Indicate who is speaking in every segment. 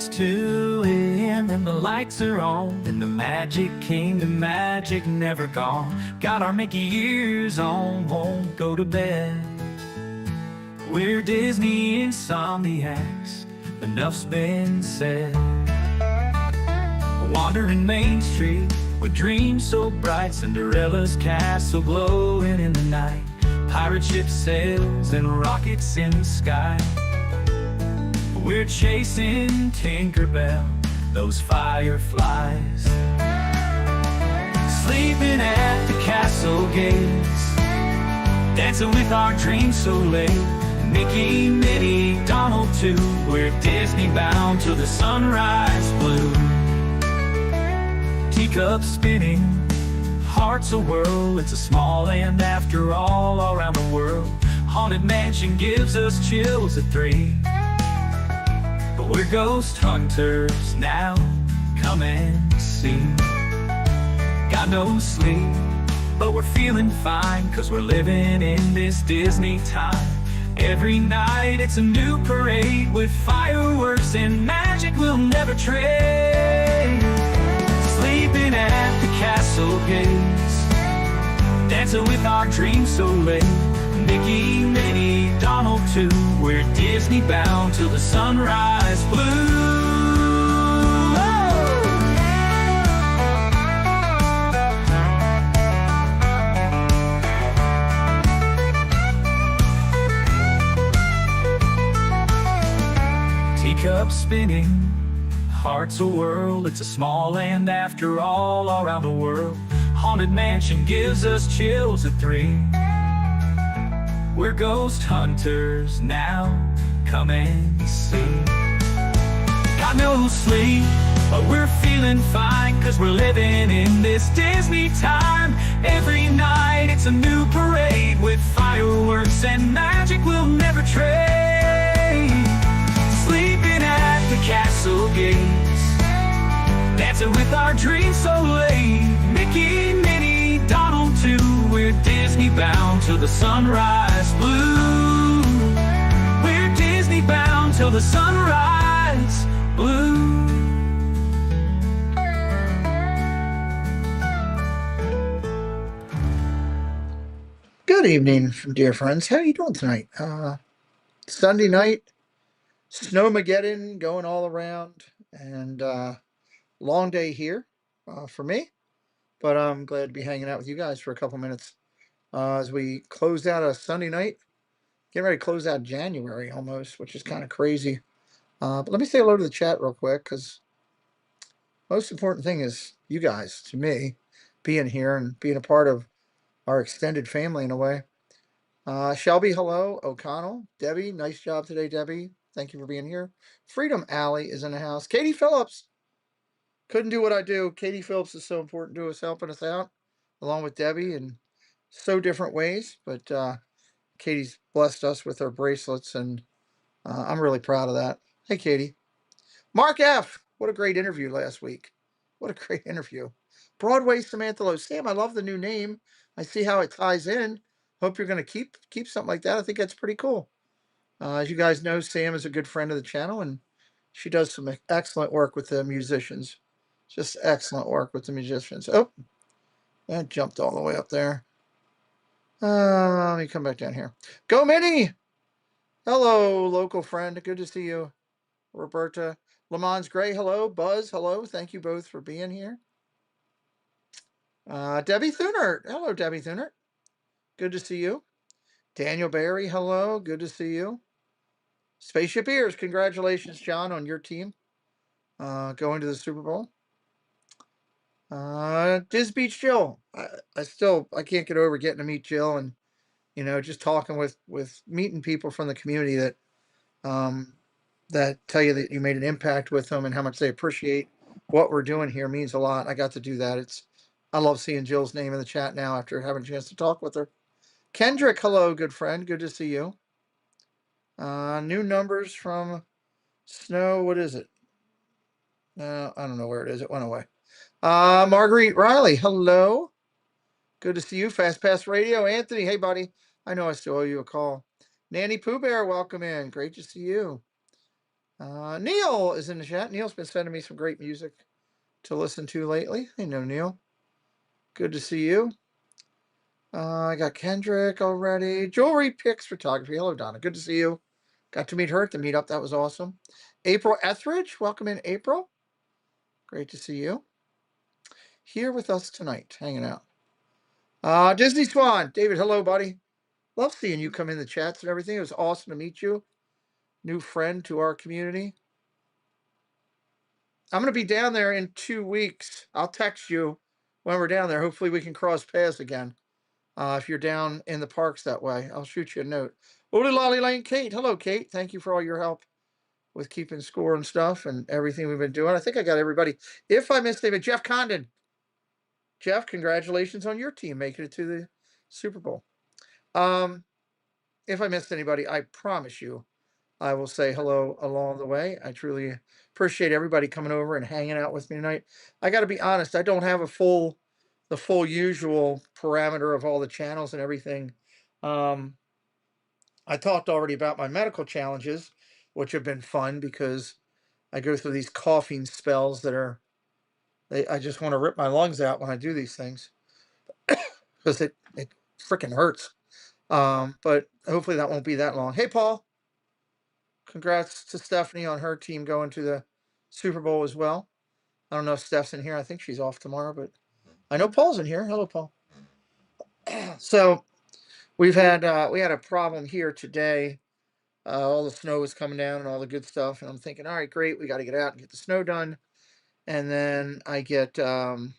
Speaker 1: it's 2 a.m. and the lights are on, and the Magic Kingdom magic never gone. Got our Mickey ears on, won't go to bed. We're Disney Insomniacs, enough's been said. Wandering Main Street with dreams so bright, Cinderella's castle glowing in the night, pirate ship sails and rockets in the sky. We're chasing Tinkerbell, those fireflies, sleeping at the castle gates, dancing with our dreams so late. Mickey, Minnie, Donald too, we're Disney bound till the sunrise blue. Teacups spinning, hearts a-whirl, it's a small land after all around the world. Haunted Mansion gives us chills at 3. But we're ghost hunters now, come and see. Got no sleep, but we're feeling fine, 'cause we're living in this Disney time. Every night it's a new parade with fireworks and magic we'll never trade. Sleeping at the castle gates, dancing with our dreams so late. Mickey, Minnie, Donald too, we're Disney bound till the sunrise blue. Teacups spinning, hearts a-whirl, it's a small land after all around the world. Haunted Mansion gives us chills at 3. We're ghost hunters now, come and see. Got no sleep, but we're feeling fine, 'cause we're living in this Disney time. Every night it's a new parade with fireworks and magic we'll never trade. Sleeping at the castle gates, dancing with our dreams so late. Mickey, Minnie, Donald too, we're Disney bound till the sunrise blue. We're Disney bound till the sunrise blue.
Speaker 2: Good evening, dear friends. How are you doing tonight? Sunday night, Snowmageddon going all around, and long day here for me. But I'm glad to be hanging out with you guys for a couple minutes as we close out a Sunday night. Getting ready to close out January almost, which is kind of crazy. But let me say hello to the chat real quick, because most important thing is you guys, to me, being here and being a part of our extended family in a way. Shelby, hello. O'Connell, Debbie, nice job today, Debbie. Thank you for being here. Freedom Alley is in the house. Katie Phillips. Couldn't do what I do. Katie Phillips is so important to us, helping us out, along with Debbie, in so different ways. But Katie's blessed us with her bracelets, and I'm really proud of that. Hey, Katie. Mark F. What a great interview last week. What a great interview. Broadway Samantha Lowe. Sam, I love the new name. I see how it ties in. Hope you're going to keep something like that. I think that's pretty cool. As you guys know, Sam is a good friend of the channel, and she does some excellent work with the musicians. Just excellent work with the musicians. Oh, that jumped all the way up there. Let me come back down here. Go Minnie! Hello, local friend. Good to see you. Roberta. Lamons Gray, hello. Buzz, hello. Thank you both for being here. Debbie Thunert. Hello, Debbie Thunert. Good to see you. Daniel Barry, hello. Good to see you. Spaceship Ears, congratulations, John, on your team going to the Super Bowl. Diz Beach Jill. I can't get over getting to meet Jill, and just talking with meeting people from the community that that tell you that you made an impact with them and how much they appreciate what we're doing here means a lot. I got to do that. I love seeing Jill's name in the chat now after having a chance to talk with her. Kendrick, hello, good friend. Good to see you. New numbers from Snow. What is it? I don't know where it is. It went away. Marguerite Riley, hello. Good to see you. Fast Pass Radio. Anthony, hey, buddy. I know I still owe you a call. Nanny Pooh Bear, welcome in. Great to see you. Neil is in the chat. Neil's been sending me some great music to listen to lately. I know Neil. Good to see you. I got Kendrick already. Jewelry Picks Photography. Hello, Donna. Good to see you. Got to meet her at the meetup. That was awesome. April Etheridge. Welcome in, April. Great to see you here with us tonight, hanging out. Disney Swan. David, hello, buddy. Love seeing you come in the chats and everything. It was awesome to meet you. New friend to our community. I'm going to be down there in 2 weeks. I'll text you when we're down there. Hopefully we can cross paths again. If you're down in the parks that way, I'll shoot you a note. Oldie Lolly Lane Kate. Hello, Kate. Thank you for all your help with keeping score and stuff and everything we've been doing. I think I got everybody. If I missed David, Jeff Condon. Jeff, congratulations on your team making it to the Super Bowl. If I missed anybody, I promise you I will say hello along the way. I truly appreciate everybody coming over and hanging out with me tonight. I got to be honest, I don't have the full usual parameter of all the channels and everything. I talked already about my medical challenges, which have been fun because I go through these coughing spells that are, I just want to rip my lungs out when I do these things because it freaking hurts. But hopefully that won't be that long. Hey, Paul. Congrats to Stephanie on her team going to the Super Bowl as well. I don't know if Steph's in here. I think she's off tomorrow, but I know Paul's in here. Hello, Paul. So we had a problem here today. All the snow was coming down and all the good stuff, and I'm thinking, all right, great, we got to get out and get the snow done. And then I get them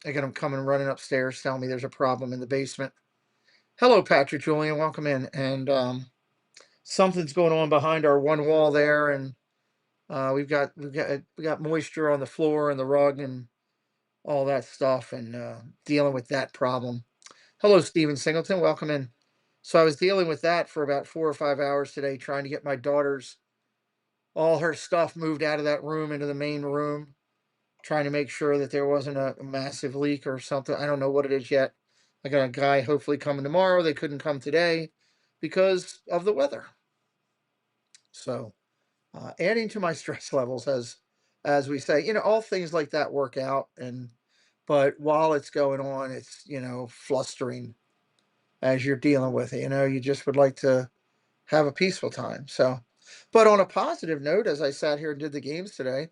Speaker 2: coming running upstairs, telling me there's a problem in the basement. Hello, Patrick Julian, welcome in. And something's going on behind our one wall there, and we got moisture on the floor and the rug and all that stuff, and dealing with that problem. Hello, Stephen Singleton. Welcome in. So I was dealing with that for about 4 or 5 hours today, trying to get my daughter's all her stuff moved out of that room into the main room, trying to make sure that there wasn't a massive leak or something. I don't know what it is yet. I got a guy hopefully coming tomorrow. They couldn't come today because of the weather. So adding to my stress levels, as we say, all things like that work out. But while it's going on, it's flustering as you're dealing with it. You just would like to have a peaceful time. So, but on a positive note, as I sat here and did the games today,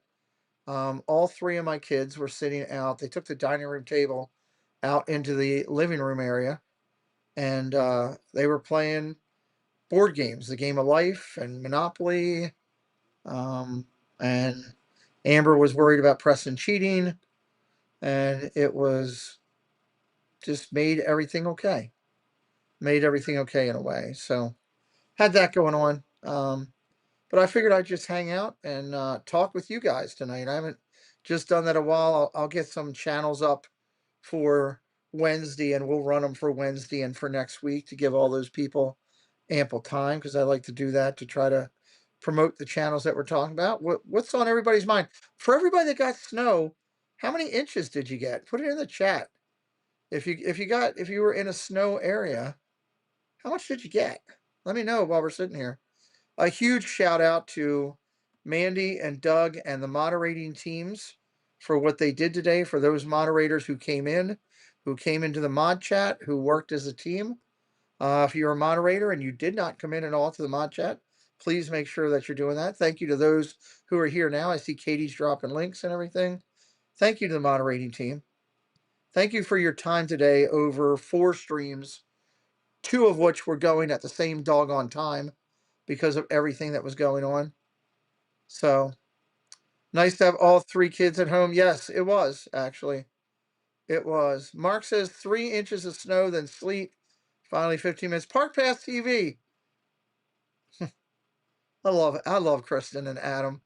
Speaker 2: all three of my kids were sitting out. They took the dining room table out into the living room area, and they were playing board games, the Game of Life and Monopoly. And Amber was worried about Preston cheating, and it was just made everything okay. Made everything okay in a way. So had that going on. But I figured I'd just hang out and talk with you guys tonight. I haven't just done that a while. I'll get some channels up for Wednesday, and we'll run them for Wednesday and for next week to give all those people ample time, because I like to do that to try to promote the channels that we're talking about. What's on everybody's mind? For everybody that got snow, how many inches did you get? Put it in the chat. If you were in a snow area, how much did you get? Let me know while we're sitting here. A huge shout out to Mandy and Doug and the moderating teams for what they did today, for those moderators who came into the mod chat, who worked as a team. If you're a moderator and you did not come in at all to the mod chat, please make sure that you're doing that. Thank you to those who are here now. I see Katie's dropping links and everything. Thank you to the moderating team. Thank you for your time today over 4 streams, 2 of which were going at the same doggone time because of everything that was going on. So nice to have all 3 kids at home. Yes, it was, actually. It was. Mark says 3 inches of snow, then sleet. Finally, 15 minutes. Park Pass TV. I love it. I love Kristen and Adam.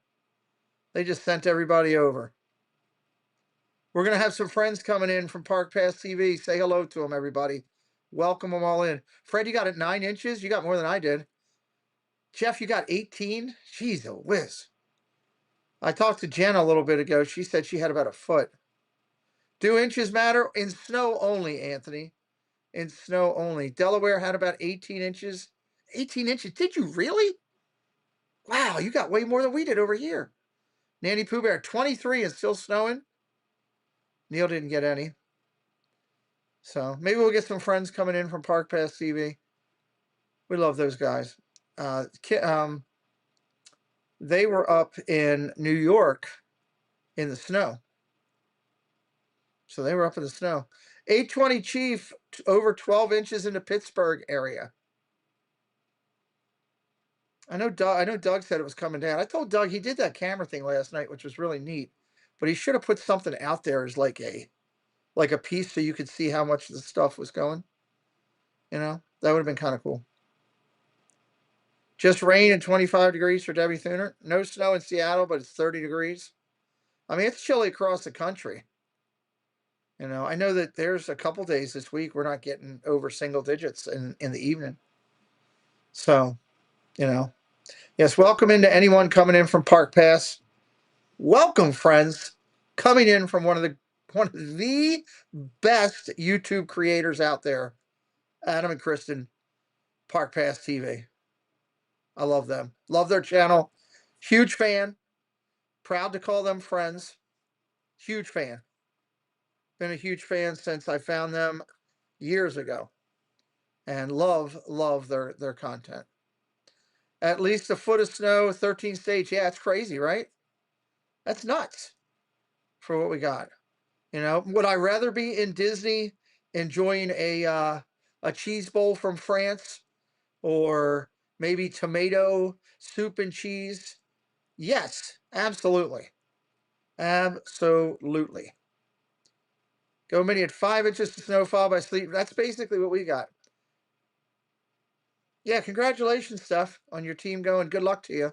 Speaker 2: They just sent everybody over. We're going to have some friends coming in from Park Pass TV. Say hello to them, everybody. Welcome them all in. Fred, you got it 9 inches? You got more than I did. Jeff, you got 18? Jeez, a whiz. I talked to Jen a little bit ago. She said she had about a foot. Do inches matter? In snow only, Anthony. In snow only. Delaware had about 18 inches. 18 inches? Did you really? Wow, you got way more than we did over here. Nanny Pooh Bear, 23 and still snowing. Neil didn't get any. So maybe we'll get some friends coming in from Park Pass TV. We love those guys. Uh, they were up in New York in the snow. So they were up in the snow. 820 Chief, over 12 inches in the Pittsburgh area. I know Doug said it was coming down. I told Doug he did that camera thing last night, which was really neat. But he should have put something out there as like a piece so you could see how much the stuff was going. That would have been kind of cool. Just rain and 25 degrees for Debbie Thuner. No snow in Seattle, but it's 30 degrees. I mean, it's chilly across the country. I know that there's a couple days this week we're not getting over single digits in the evening. So, yes, welcome into anyone coming in from Park Pass. Welcome, friends, coming in from one of the best YouTube creators out there, Adam and Kristen, Park Pass TV. I love them. Love their channel. Huge fan. Proud to call them friends. Huge fan. Been a huge fan since I found them years ago. And love their content. At least a foot of snow, 13 states. Yeah, it's crazy, right? That's nuts for what we got. Would I rather be in Disney enjoying a cheese bowl from France, or maybe tomato soup and cheese? Yes, absolutely. Absolutely. Go Mini at 5 inches of snowfall by sleep. That's basically what we got. Yeah, congratulations, Steph, on your team going. Good luck to you.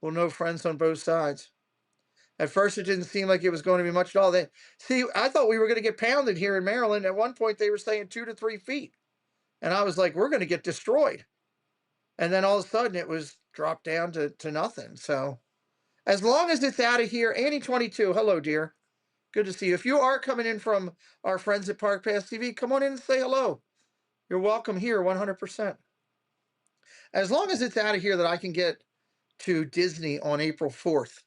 Speaker 2: We'll know friends on both sides. At first, it didn't seem like it was going to be much at all. I thought we were going to get pounded here in Maryland. At one point, they were saying 2 to 3 feet. And I was like, we're going to get destroyed. And then all of a sudden, it was dropped down to nothing. So as long as it's out of here, Annie22, hello, dear. Good to see you. If you are coming in from our friends at Park Pass TV, come on in and say hello. You're welcome here, 100%. As long as it's out of here that I can get to Disney on April 4th,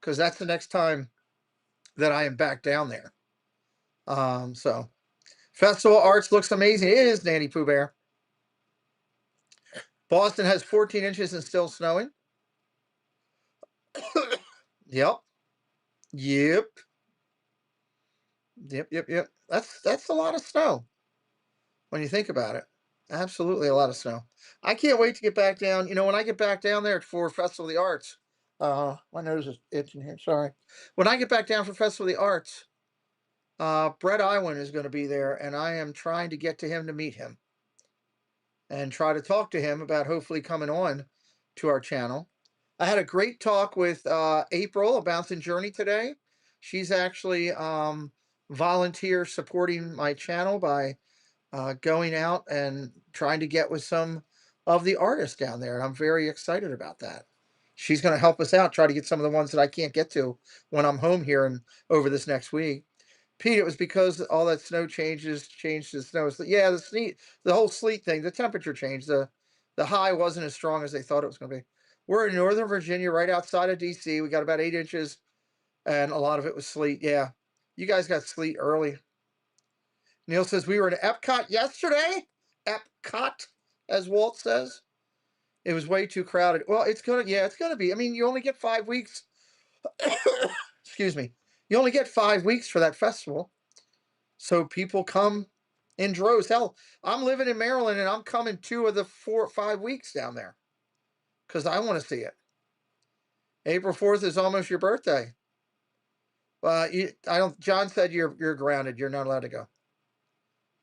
Speaker 2: because that's the next time that I am back down there. So Festival Arts looks amazing. It is, Nanny Pooh Bear. Boston has 14 inches and still snowing. Yep. Yep. Yep. That's a lot of snow when you think about it. Absolutely a lot of snow. I can't wait to get back down. When I get back down there for Festival of the Arts, my nose is itching here. Sorry. When I get back down for Festival of the Arts, Brett Iwan is going to be there, and I am trying to get to him to meet him and try to talk to him about hopefully coming on to our channel. I had a great talk with April, a Bouncing Journey, today. She's actually volunteer supporting my channel by going out and trying to get with some of the artists down there. And I'm very excited about that. She's going to help us out, try to get some of the ones that I can't get to when I'm home here and over this next week. Pete, it was because all that snow changed the snow. Yeah, the whole sleet thing, the temperature changed. The high wasn't as strong as they thought it was going to be. We're in Northern Virginia, right outside of DC. We got about 8 inches, and a lot of it was sleet. Yeah, you guys got sleet early. Neil says we were in Epcot yesterday. Epcot, as Walt says. It was way too crowded. Well, it's gonna be. I mean, you only get 5 weeks. Excuse me. You only get 5 weeks for that festival. So people come in droves. Hell, I'm living in Maryland and I'm coming 2 of the 4 or 5 weeks down there because I want to see it. April 4th is almost your birthday. John said you're grounded. You're not allowed to go.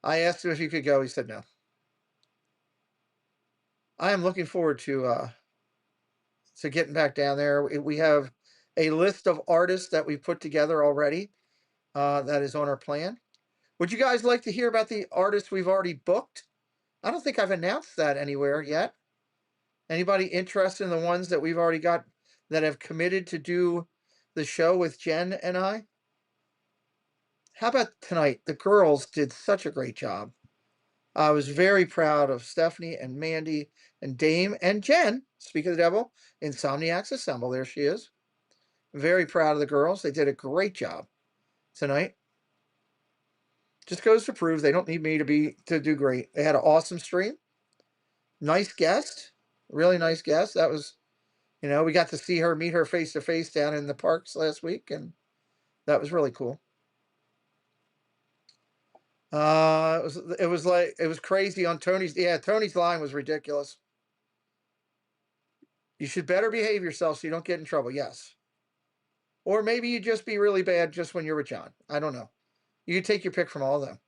Speaker 2: I asked him if you could go. He said no. I am looking forward to getting back down there. We have a list of artists that we've put together already. That is on our plan. Would you guys like to hear about the artists we've already booked? I don't think I've announced that anywhere yet. Anybody interested in the ones that we've already got that have committed to do the show with Jen and I? How about tonight? The girls did such a great job. I was very proud of Stephanie and Mandy and Dame and Jen. Speak of the devil, Insomniacs Assemble. There she is. Very proud of the girls. They did a great job tonight. Just goes to prove they don't need me to do great. They had an awesome stream. Nice guest. Really nice guest. That was, we got to see her, meet her face to face down in the parks last week, and that was really cool. It was crazy on Tony's. Yeah, Tony's line was ridiculous. You should better behave yourself so you don't get in trouble. Yes. Or maybe you just be really bad just when you're with John. I don't know. You can take your pick from all of them.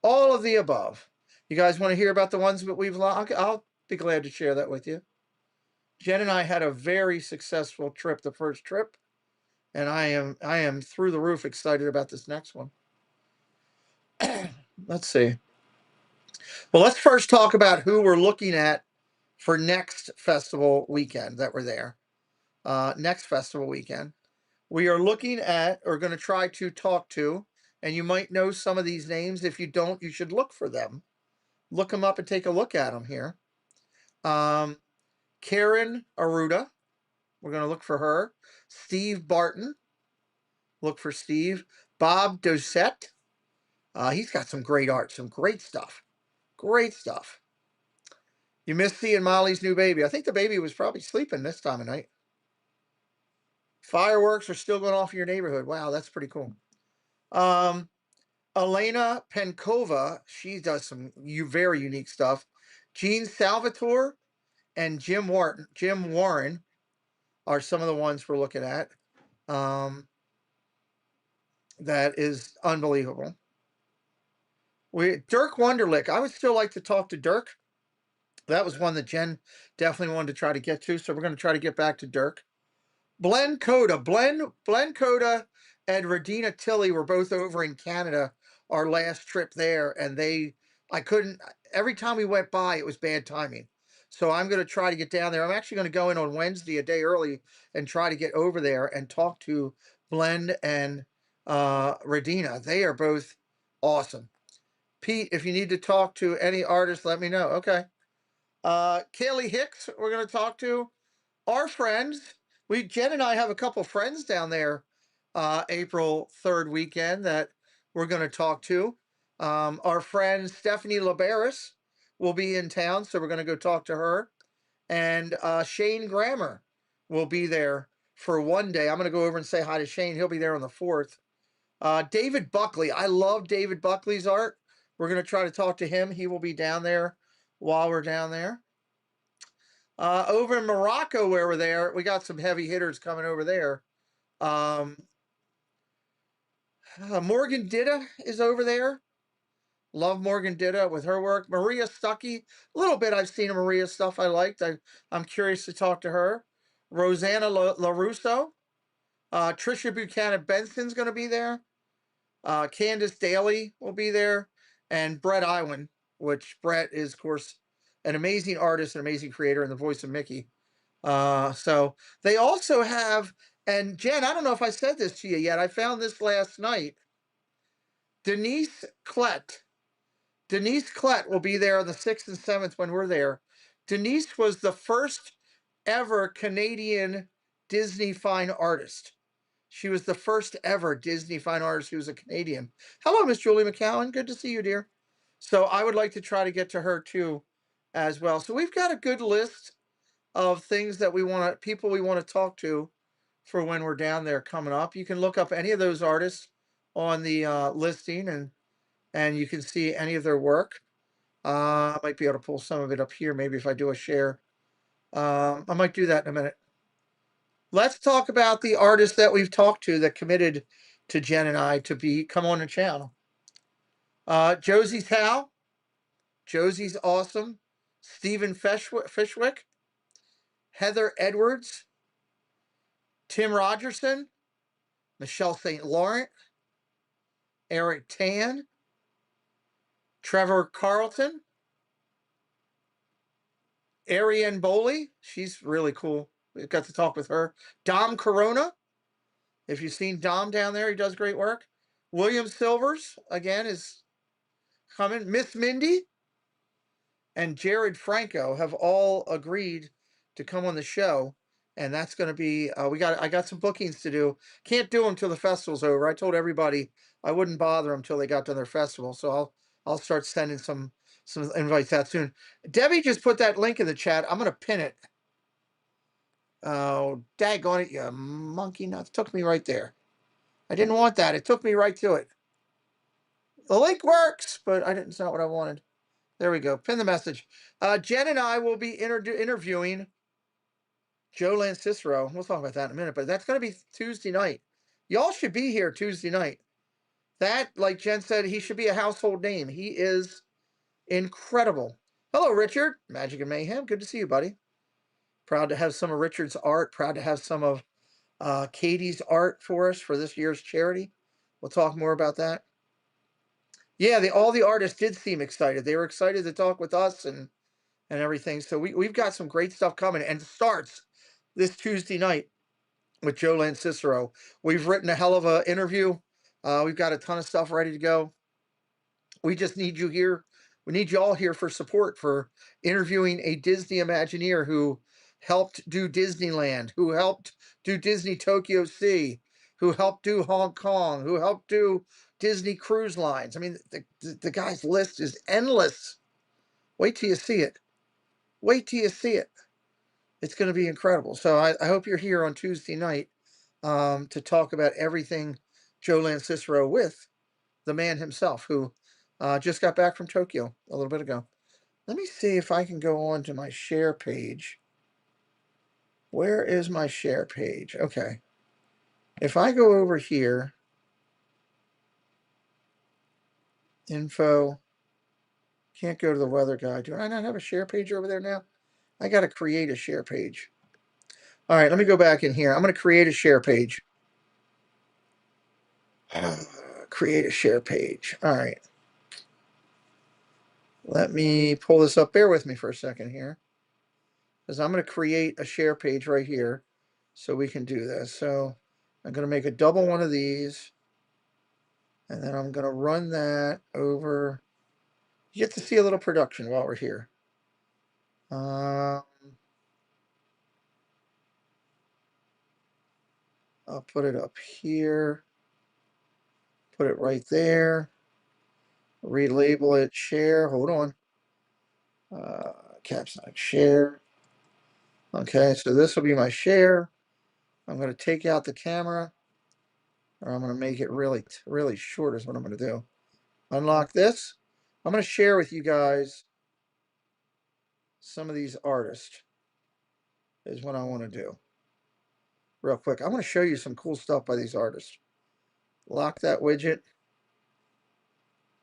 Speaker 2: All of the above. You guys want to hear about the ones that we've lost? I'll be glad to share that with you. Jen and I had a very successful trip, the first trip, and I am through the roof excited about this next one. Let's see. Well, let's first talk about who we're looking at for next festival weekend that we're there. Next festival weekend. We are looking at, or going to try to talk to, and you might know some of these names. If you don't, you should look for them. Look them up and take a look at them here. Karen Aruda. We're going to look for her. Steve Barton. Look for Steve. Bob Dosette. He's got some great art, some great stuff. Great stuff. You missed seeing Molly's new baby. I think the baby was probably sleeping this time of night. Fireworks are still going off in your neighborhood. Wow, that's pretty cool. Elena Penkova, she does some very unique stuff. Gene Salvatore and Jim Warren are some of the ones we're looking at. That is unbelievable. Dirk Wunderlich. I would still like to talk to Dirk. That was one that Jen definitely wanted to try to get to, so we're going to try to get back to Dirk. Glenn Coda. Glenn Coda and Radina Tilley were both over in Canada our last trip there, and every time we went by, it was bad timing. So I'm going to try to get down there. I'm actually going to go in on Wednesday, a day early, and try to get over there and talk to Glenn and Radina. They are both awesome. Pete, if you need to talk to any artist, let me know. Okay. Kaylee Hicks, we're going to talk to. Our friends, Jen and I have a couple friends down there April 3rd weekend that we're going to talk to. Our friend Stephanie Laberis will be in town, so we're going to go talk to her. And Shane Grammer will be there for one day. I'm going to go over and say hi to Shane. He'll be there on the 4th. David Buckley. I love David Buckley's art. We're going to try to talk to him. He will be down there while we're down there. Over in Morocco, where we're there, we got some heavy hitters coming over there. Morgan Ditta is over there. Love Morgan Ditta with her work. Maria Stuckey, a little bit I've seen of Maria's stuff I liked. I'm curious to talk to her. Rosanna LaRusso. Trisha Buchanan Benson's going to be there. Candace Daly will be there. And Brett Iwan, which Brett is, of course, an amazing artist, an amazing creator, and the voice of Mickey. So they also have, and Jen, I don't know if I said this to you yet. I found this last night. Denise Klett. Denise Klett will be there on the 6th and 7th when we're there. Denise was the first ever Canadian Disney fine artist. She was the first ever Disney fine artist who was a Canadian. Hello, Miss Julie McCowan. Good to see you, dear. So I would like to try to get to her too as well. So we've got a good list of things that people we want to talk to for when we're down there coming up. You can look up any of those artists on the listing, and you can see any of their work. I might be able to pull some of it up here, maybe if I do a share. I might do that in a minute. Let's talk about the artists that we've talked to that committed to Jen and I to come on the channel. Josie Tao. Josie's awesome. Stephen Fishwick. Heather Edwards. Tim Rogerson. Michelle St. Laurent. Eric Tan. Trevor Carlton. Ariane Boley. She's really cool. We got to talk with her. Dom Corona. If you've seen Dom down there, he does great work. William Silvers, again, is coming. Miss Mindy and Jared Franco have all agreed to come on the show, and that's going to be. I got some bookings to do. Can't do them till the festival's over. I told everybody I wouldn't bother them till they got to their festival, so I'll start sending some invites out soon. Debbie just put that link in the chat. I'm going to pin it. Oh, daggone it, you monkey nuts! Took me right there. I didn't want that. It took me right to it. The link works, but I didn't. It's not what I wanted. There we go. Pin the message. Jen and I will be interviewing Joe Lancicero. We'll talk about that in a minute, but that's going to be Tuesday night. Y'all should be here Tuesday night. That, like Jen said, he should be a household name. He is incredible. Hello, Richard. Magic and Mayhem. Good to see you, buddy. Proud to have some of Richard's art. Proud to have some of Katie's art for us for this year's charity. We'll talk more about that. Yeah, all the artists did seem excited. They were excited to talk with us and everything. So we've got some great stuff coming, and it starts this Tuesday night with Joe Lancicero. We've written a hell of an interview. We've got a ton of stuff ready to go. We just need you here. We need you all here for support for interviewing a Disney Imagineer who helped do Disneyland, who helped do Disney Tokyo Sea, who helped do Hong Kong, who helped do Disney Cruise Lines. I mean, the guy's list is endless. Wait till you see it. Wait till you see it. It's going to be incredible. So I hope you're here on Tuesday night to talk about everything Joe Lancicero with the man himself, who just got back from Tokyo a little bit ago. Let me see if I can go on to my share page. Where is my share page? Okay. If I go over here, info, can't go to the weather guide. Do I not have a share page over there now? I got to create a share page. All right, let me go back in here. I'm going to create a share page. Create a share page. All right. Let me pull this up. Bear with me for a second here, because I'm going to create a share page right here so we can do this. So I'm going to make a double one of these, and then I'm going to run that over. You get to see a little production while we're here. I'll put it up here. Put it right there. Relabel it, share. Hold on. Caps lock share. Okay, so this will be my share. I'm going to take out the camera, or I'm going to make it really, really short is what I'm going to do. Unlock this. I'm going to share with you guys some of these artists is what I want to do. Real quick, I want to show you some cool stuff by these artists. Lock that widget.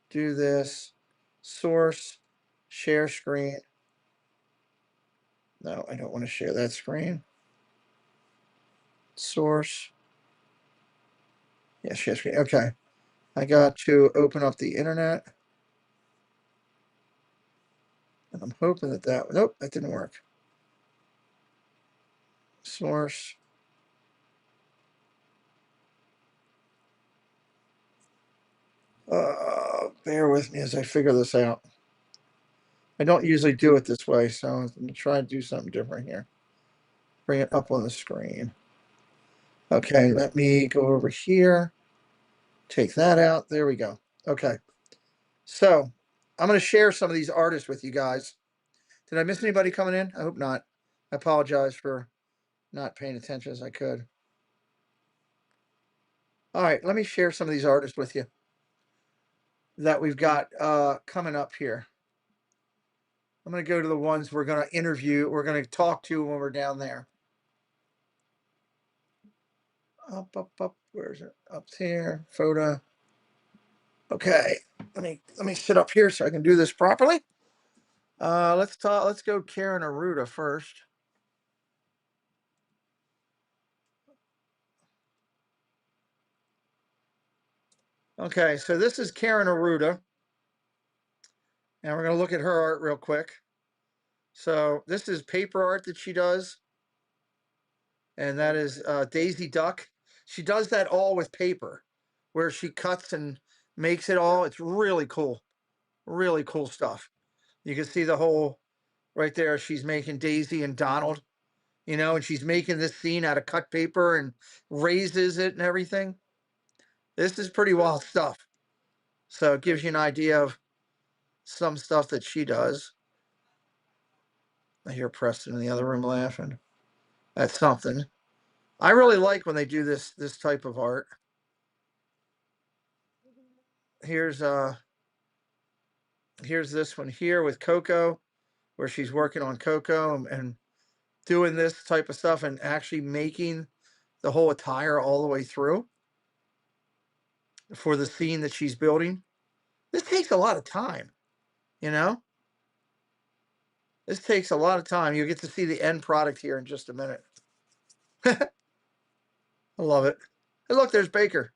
Speaker 2: Do this. Source. Share screen. No, I don't want to share that screen. Source. Yeah, share screen. Okay. I got to open up the internet. And I'm hoping that nope, that didn't work. Source. Bear with me as I figure this out. I don't usually do it this way, so I'm going to try to do something different here. Bring it up on the screen. Okay, let me go over here. Take that out. There we go. Okay. So I'm going to share some of these artists with you guys. Did I miss anybody coming in? I hope not. I apologize for not paying attention as I could. All right, let me share some of these artists with you that we've got coming up here. I'm going to go to the ones we're going to interview, we're going to talk to when we're down there. Up. Where's it? Up here. Photo. Okay. Let me sit up here so I can do this properly. Let's go Karen Aruda first. Okay, so this is Karen Aruda. And we're going to look at her art real quick. So this is paper art that she does. And that is Daisy Duck. She does that all with paper, where she cuts and makes it all. It's really cool. Really cool stuff. You can see the whole right there. She's making Daisy and Donald, and she's making this scene out of cut paper and raises it and everything. This is pretty wild stuff. So it gives you an idea of some stuff that she does. I hear Preston in the other room laughing. That's something. I really like when they do this type of art. Here's here's this one here with Coco, where she's working on Coco and doing this type of stuff and actually making the whole attire all the way through for the scene that she's building. This takes a lot of time, you know? This takes a lot of time. You'll get to see the end product here in just a minute. I love it. And look, there's Baker.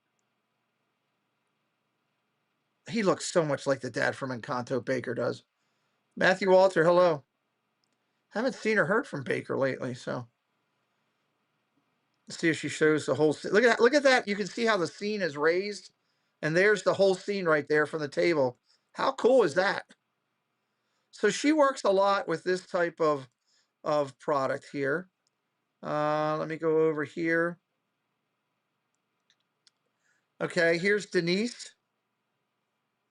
Speaker 2: He looks so much like the dad from Encanto, Baker does. Matthew Walter, hello. Haven't seen or heard from Baker lately, so let's see if she shows the whole scene. Look at that. Look at that. You can see how the scene is raised, and there's the whole scene right there from the table. How cool is that? So she works a lot with this type of product here. Let me go over here. Okay, here's Denise.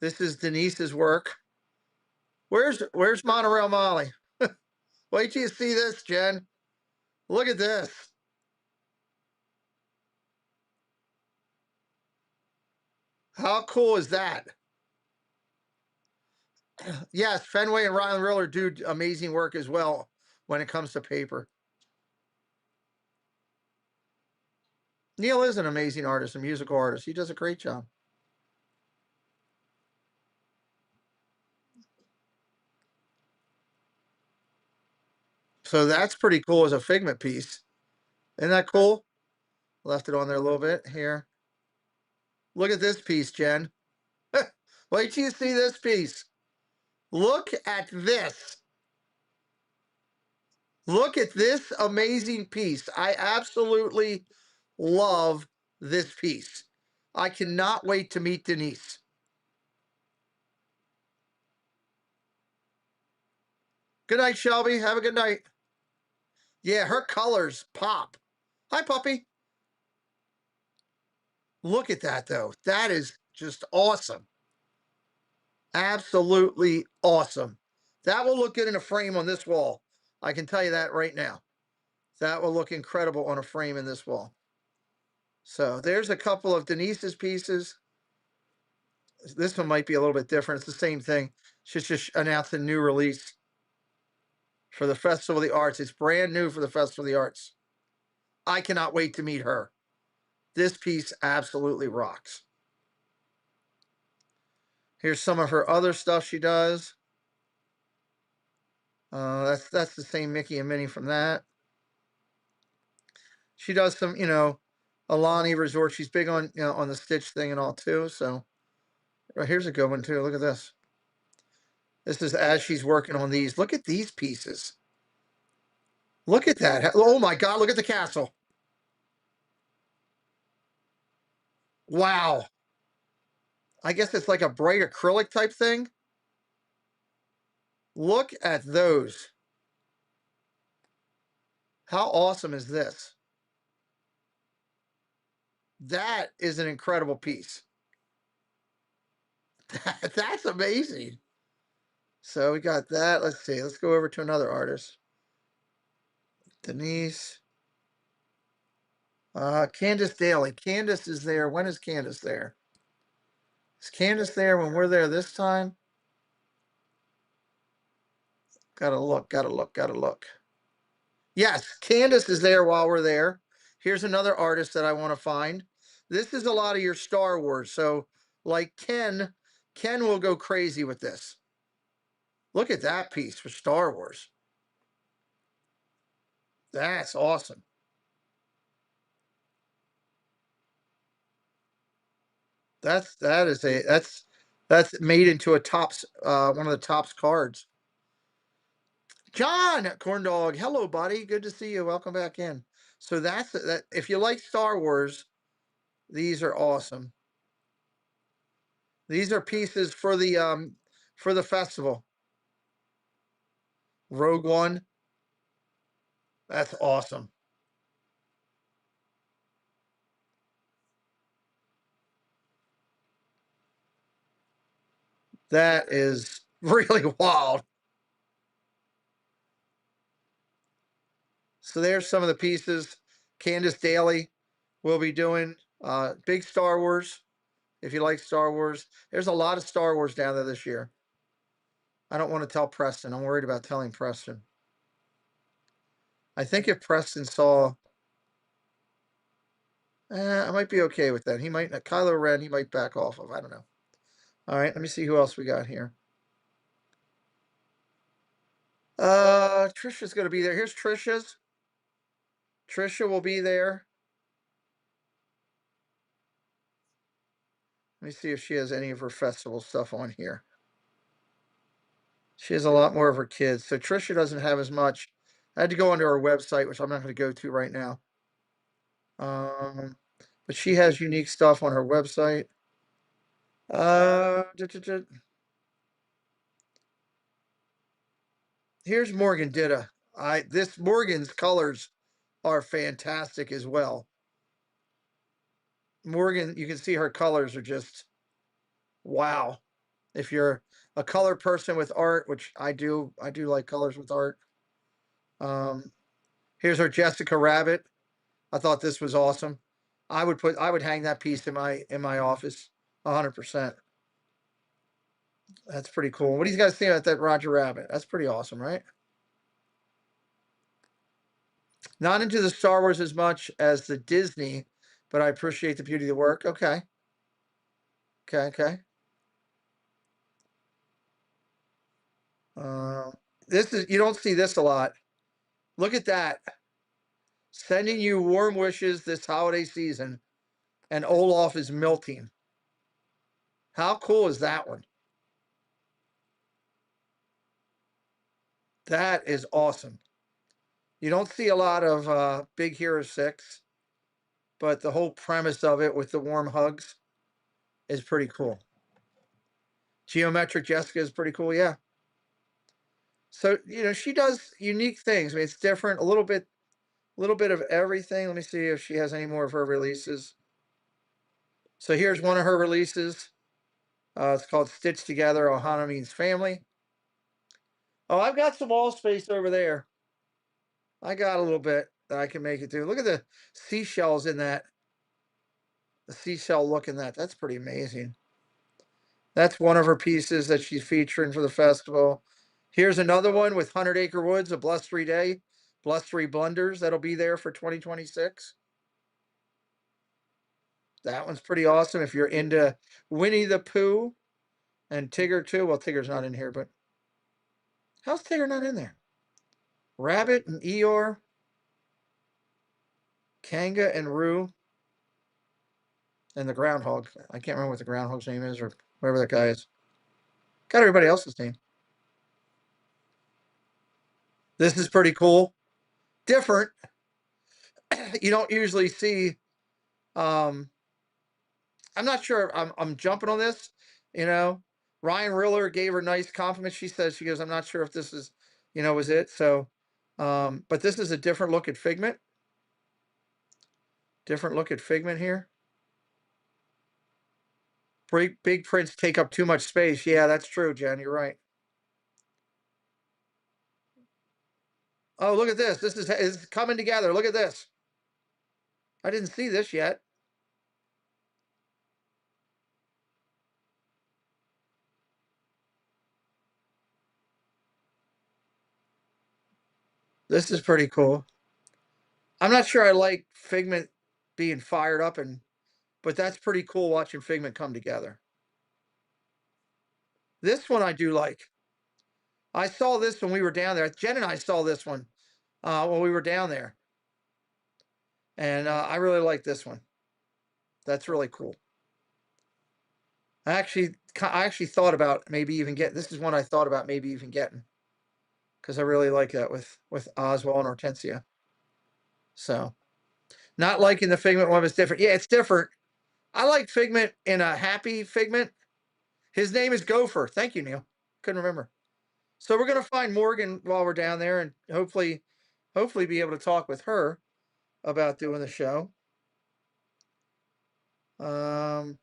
Speaker 2: This is Denise's work. Where's Monorail Molly? Wait till you see this, Jen. Look at this. How cool is that? Yes, Fenway and Ryan Riller do amazing work as well when it comes to paper. Neil is an amazing artist, a musical artist. He does a great job. So that's pretty cool as a Figment piece. Isn't that cool? Left it on there a little bit here. Look at this piece, Jen. Wait till you see this piece. Look at this. Look at this amazing piece. I absolutely love this piece. I cannot wait to meet Denise. Good night, Shelby. Have a good night. Yeah, her colors pop. Hi, puppy. Look at that, though. That is just awesome. Absolutely awesome. That will look good in a frame on this wall. I can tell you that right now. That will look incredible on a frame in this wall. So there's a couple of Denise's pieces. This one might be a little bit different. It's the same thing. She's just announced a new release for the Festival of the Arts. It's brand new for the Festival of the Arts. I cannot wait to meet her. This piece absolutely rocks. Here's some of her other stuff she does. That's the same Mickey and Minnie from that. She does some, Alani Resort. She's big on, on the Stitch thing and all too. So here's a good one too. Look at this. This is as she's working on these. Look at these pieces. Look at that. Oh my God, look at the castle. Wow. I guess it's like a bright acrylic type thing. Look at those. How awesome is this? That is an incredible piece. That's amazing. So we got that. Let's see. Let's go over to another artist. Denise. Candace Daly. Candace is there. When is Candace there? Is Candace there when we're there this time? Gotta look, gotta look, gotta look. Yes, Candace is there while we're there. Here's another artist that I want to find. This is a lot of your Star Wars. So, like Ken will go crazy with this. Look at that piece for Star Wars. That's awesome. That's made into a tops one of the tops cards. John Corndog, hello buddy, good to see you. Welcome back in. So that's that. If you like Star Wars, these are awesome. These are pieces for the festival. Rogue One. That's awesome. That is really wild. So there's some of the pieces Candace Daly will be doing. Big Star Wars. If you like Star Wars, there's a lot of Star Wars down there this year. I don't want to tell Preston. I'm worried about telling Preston. I think if Preston saw, I might be okay with that. He might, Kylo Ren, he might back off of. I don't know. All right, let me see who else we got here. Trisha's going to be there. Here's Trisha's. Trisha will be there. Let me see if she has any of her festival stuff on here. She has a lot more of her kids. So Trisha doesn't have as much. I had to go onto her website, which I'm not going to go to right now. But she has unique stuff on her website. Here's Morgan Ditta. This Morgan's colors are fantastic as well. Morgan, you can see her colors are just wow. If you're a color person with art, which I do like colors with art. Here's our Jessica Rabbit. I thought this was awesome. I would hang that piece in my office 100%. That's pretty cool. What do you guys think about that Roger Rabbit? That's pretty awesome, right? Not into the Star Wars as much as the Disney, but I appreciate the beauty of the work. Okay. Okay. This is, you don't see this a lot. Look at that. Sending you warm wishes this holiday season, and Olaf is melting. How cool is that one? That is awesome. You don't see a lot of Big Hero 6, but the whole premise of it with the warm hugs is pretty cool. Geometric Jessica is pretty cool, yeah. So, she does unique things. I mean, it's different, a little bit of everything. Let me see if she has any more of her releases. So here's one of her releases. It's called Stitch Together, Ohana Means Family. Oh, I've got some wall space over there. I got a little bit that I can make it do. Look at the seashells in that. The seashell look in that. That's pretty amazing. That's one of her pieces that she's featuring for the festival. Here's another one with 100 Acre Woods, a blustery day, blustery blunders. That'll be there for 2026. That one's pretty awesome if you're into Winnie the Pooh and Tigger too. Well, Tigger's not in here, but how's Tigger not in there? Rabbit and Eeyore, Kanga and Roo, and the Groundhog. I can't remember what the Groundhog's name is or whatever that guy is. Got everybody else's name. This is pretty cool. Different. You don't usually see. I'm not sure. I'm jumping on this. Ryan Riller gave her nice compliments. She goes, I'm not sure if this is, was it. So, but this is a different look at Figment. Different look at Figment here. Big prints take up too much space. Yeah, that's true, Jen. You're right. Oh, look at this. This is coming together. Look at this. I didn't see this yet. This is pretty cool. I'm not sure I like Figment being fired up, but that's pretty cool watching Figment come together. This one I do like. I saw this when we were down there. Jen and I saw this one when we were down there. And I really like this one. That's really cool. I actually thought about maybe even getting, this is one I thought about maybe even getting. Because I really like that with Oswald and Hortensia. So, not liking the Figment one is different. Yeah, it's different. I like Figment in a happy Figment. His name is Gopher. Thank you, Neil. Couldn't remember. So we're gonna find Morgan while we're down there, and hopefully be able to talk with her about doing the show. Um,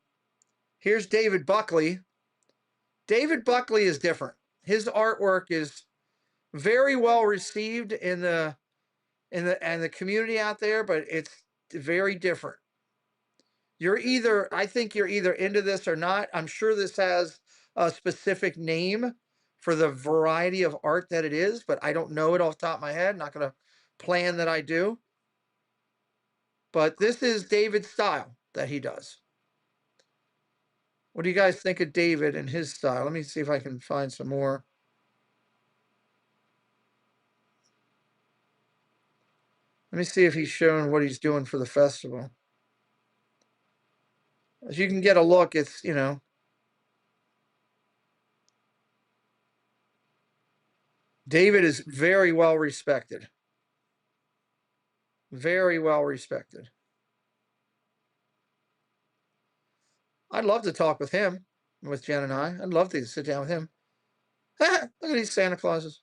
Speaker 2: here's David Buckley. David Buckley is different. His artwork is very well received in the community out there, but it's very different. I think you're either into this or not. I'm sure this has a specific name for the variety of art that it is, but I don't know it off the top of my head. Not going to plan that I do. But this is David's style that he does. What do you guys think of David and his style? Let me see if I can find some more. Let me see if he's showing what he's doing for the festival. As you can get a look, it's, David is very well respected. Very well respected. I'd love to talk with him, with Jen and I. I'd love to sit down with him. Look at these Santa Clauses.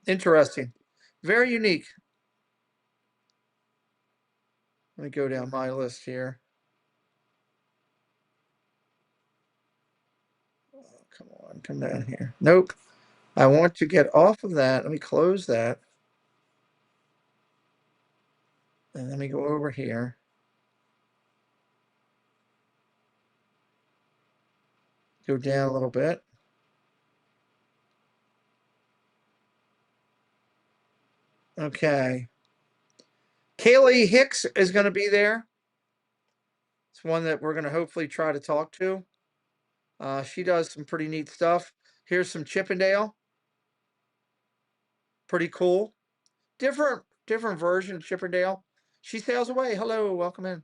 Speaker 2: Interesting. Very unique. Let me go down my list here. Oh, come on, come down here. Nope. I want to get off of that. Let me close that. And let me go over here. Go down a little bit. Okay. Kaylee Hicks is going to be there. It's one that we're going to hopefully try to talk to. She does some pretty neat stuff. Here's some Chippendale. Pretty cool. Different version of Chippendale. She sails away. Hello, welcome in.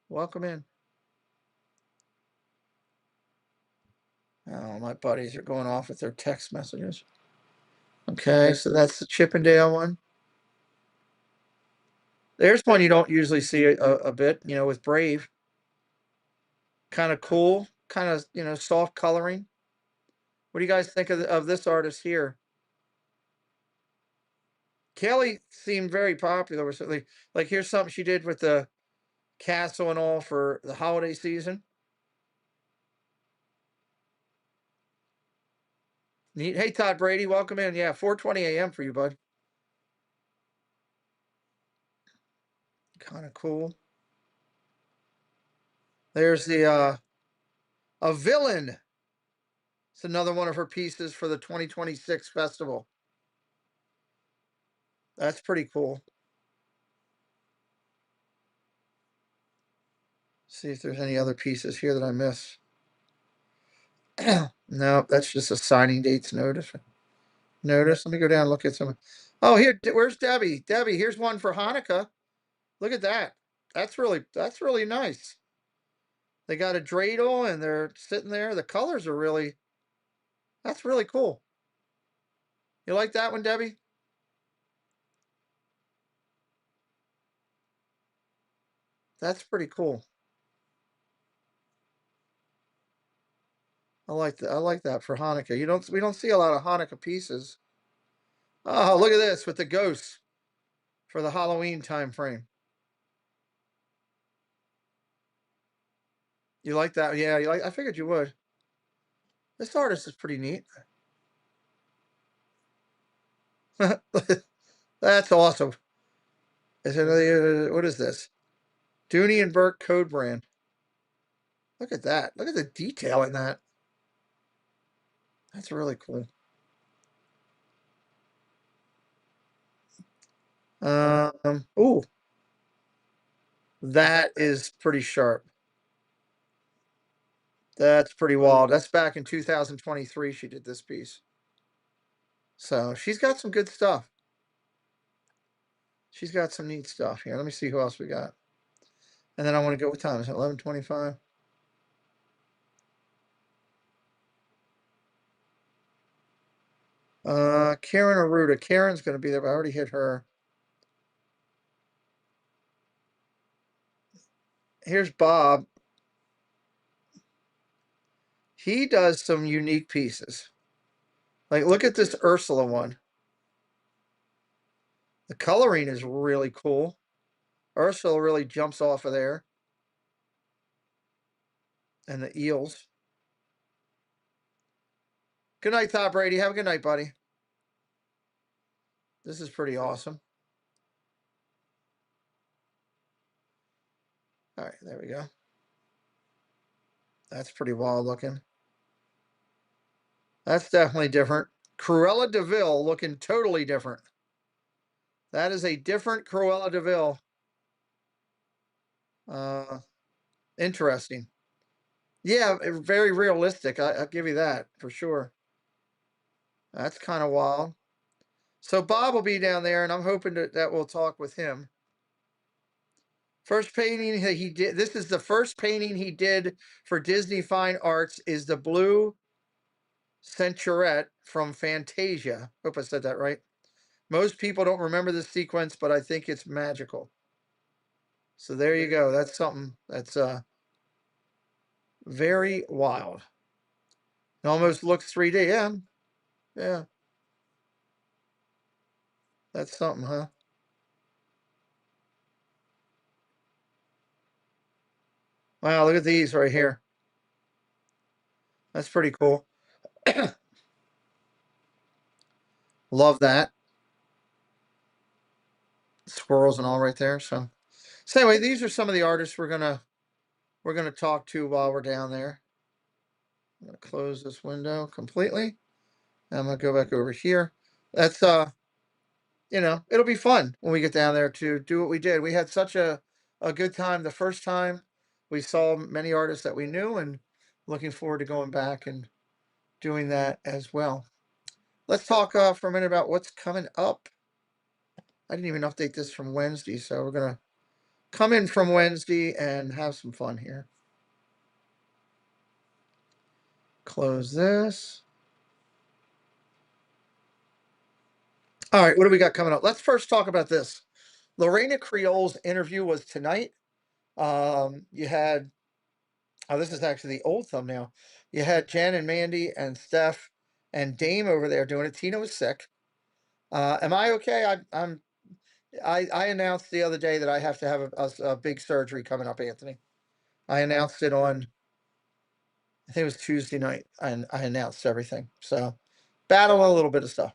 Speaker 2: Welcome in. Oh, my buddies are going off with their text messages. Okay, so that's the Chippendale one. There's one you don't usually see a bit, with Brave. Kind of cool, kind of, soft coloring. What do you guys think of this artist here? Kelly seemed very popular recently. Like, here's something she did with the castle and all for the holiday season. Neat. Hey, Todd Brady, welcome in. Yeah, 4:20 a.m. for you, bud. Kind of cool. There's a villain. It's another one of her pieces for the 2026 festival. That's pretty cool. See if there's any other pieces here that I miss. No, that's just a signing dates notice. Notice. Let me go down and look at some. Oh, here, where's Debbie? Debbie, here's one for Hanukkah. Look at that. That's really nice. They got a dreidel and they're sitting there. The colors are that's really cool. You like that one, Debbie? That's pretty cool. I like that for Hanukkah. We don't see a lot of Hanukkah pieces. Oh, look at this with the ghosts for the Halloween time frame. You like that? Yeah, I figured you would. This artist is pretty neat. That's awesome. Is it what is this? Dooney and Burke code brand. Look at that. Look at the detail in that. That's really cool. Ooh, that is pretty sharp. That's pretty wild. That's back in 2023 she did this piece. So she's got some good stuff. She's got some neat stuff here. Let me see who else we got. And then I want to go with time. Is it 11:25? Karen Aruda. Karen's going to be there, but I already hit her. Here's Bob. He does some unique pieces. Like, look at this Ursula one. The coloring is really cool. Ursula really jumps off of there. And the eels. Good night, Todd Brady. Have a good night, buddy. This is pretty awesome. All right, there we go. That's pretty wild looking. That's definitely different. Cruella de Vil looking totally different. That is a different Cruella de Vil. Interesting. Yeah, very realistic. I'll give you that for sure. That's kind of wild. So Bob will be down there, and I'm hoping that we'll talk with him. First painting that he did. This is the first painting he did for Disney Fine Arts. Is the blue Centurette from Fantasia. Hope I said that right. Most people don't remember this sequence, but I think it's magical. So there you go. That's something that's very wild. It almost looks 3D. Yeah. Yeah. That's something, huh? Wow, look at these right here. That's pretty cool. Love that. Squirrels and all right there. So anyway, these are some of the artists we're gonna talk to while we're down there. I'm gonna close this window completely. I'm gonna go back over here. That's it'll be fun when we get down there to do what we did. We had such a good time the first time. We saw many artists that we knew, and looking forward to going back and doing that as well. Let's talk for a minute about what's coming up. I didn't even update this from Wednesday, so we're gonna come in from Wednesday and have some fun here. Close this. All right, what do we got coming up? Let's first talk about this. Lorena Creole's interview was tonight. You had, oh, this is actually the old thumbnail. You had Jen and Mandy and Steph and Dame over there doing it. Tina was sick. Am I okay? I announced the other day that I have to have a big surgery coming up, Anthony. I announced it on, I think it was Tuesday night, and I announced everything. So, battle a little bit of stuff.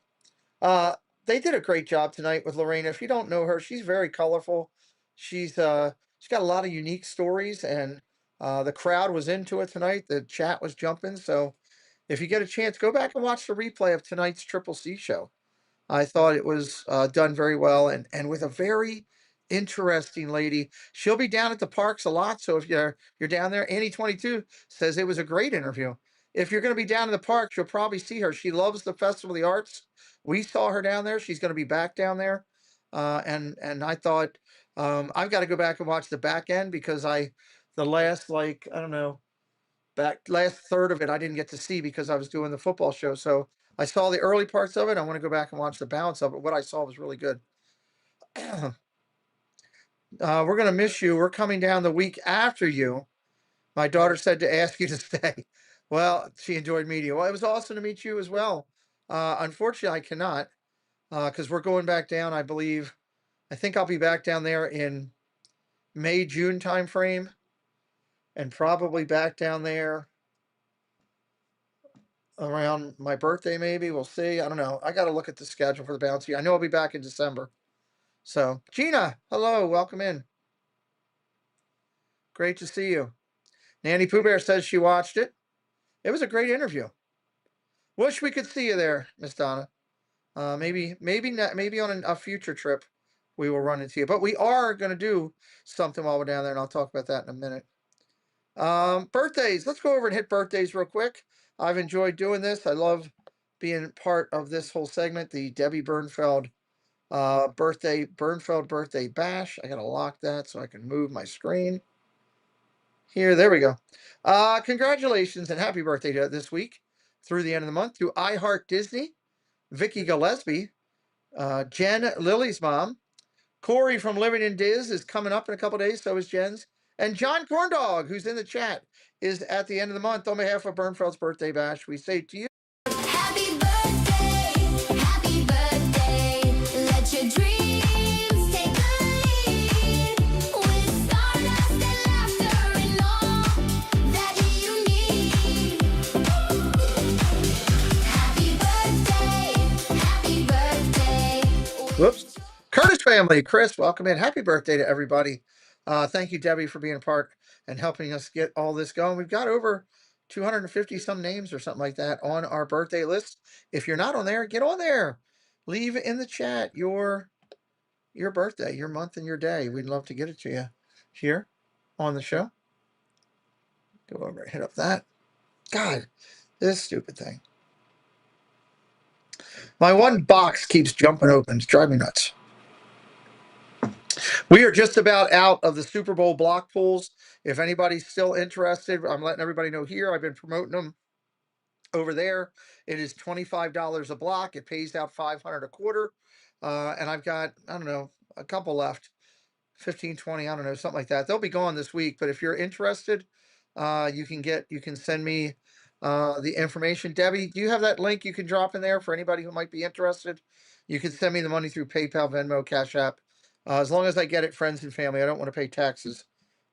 Speaker 2: Uh, they did a great job tonight with Lorena. If you don't know her, she's very colorful. She's got a lot of unique stories, and the crowd was into it tonight. The chat was jumping. So, if you get a chance, go back and watch the replay of tonight's Triple C show. I thought it was done very well, and with a very interesting lady. She'll be down at the parks a lot, so if you're down there, Annie22 says it was a great interview. If you're going to be down in the parks, you'll probably see her. She loves the Festival of the Arts. We saw her down there. She's going to be back down there, and I thought I've got to go back and watch the back end because the last, like, I don't know, last third of it I didn't get to see because I was doing the football show. So I saw the early parts of it. I want to go back and watch the balance of it. What I saw was really good. We're going to miss you. We're coming down the week after you. My daughter said to ask you to stay. Well, she enjoyed meeting you. Well, it was awesome to meet you as well. Unfortunately, I cannot because we're going back down, I believe. I think I'll be back down there in May, June timeframe, and probably back down there around my birthday, maybe. We'll see. I don't know. I got to look at the schedule for the bounce. I know I'll be back in December. So, Gina, hello. Welcome in. Great to see you. Nanny Pooh Bear says she watched it. It was a great interview. Wish we could see you there, Miss Donna. Maybe on a future trip we will run into you. But we are going to do something while we're down there, and I'll talk about that in a minute. Birthdays. Let's go over and hit birthdays real quick. I've enjoyed doing this. I love being part of this whole segment. The Debbie Bernfeld birthday bash. I gotta lock that so I can move my screen. Here, there we go. Congratulations and happy birthday to this week through the end of the month to iHeart Disney, Vicky Gillespie, Jen, Lily's mom. Corey from Living in Diz is coming up in a couple days. So is Jen's. And John Corndog, who's in the chat, is at the end of the month. On behalf of Bernfeld's Birthday Bash, we say to you,
Speaker 3: Happy birthday, happy birthday. Let your dreams take the lead. With stardust and laughter and all that you need. Happy birthday.
Speaker 2: whoops, Curtis family, Chris, welcome in. Happy birthday to everybody. Thank you, Debbie, for being a part and helping us get all this going. We've got over 250 some names or something like that on our birthday list. If you're not on there, get on there. Leave in the chat your birthday, your month, and your day. We'd love to get it to you here on the show. Go over and hit up that. God, this stupid thing. My one box keeps jumping open. It's driving me nuts. We are just about out of the Super Bowl block pools. If anybody's still interested, I'm letting everybody know here. I've been promoting them over there. It is $25 a block. It pays out $500 a quarter. And I've got, I don't know, a couple left. 15, 20, I don't know, something like that. They'll be gone this week, but if you're interested, you can send me the information. Debbie, do you have that link you can drop in there for anybody who might be interested? You can send me the money through PayPal, Venmo, Cash App. As long as I get it, friends and family. I don't want to pay taxes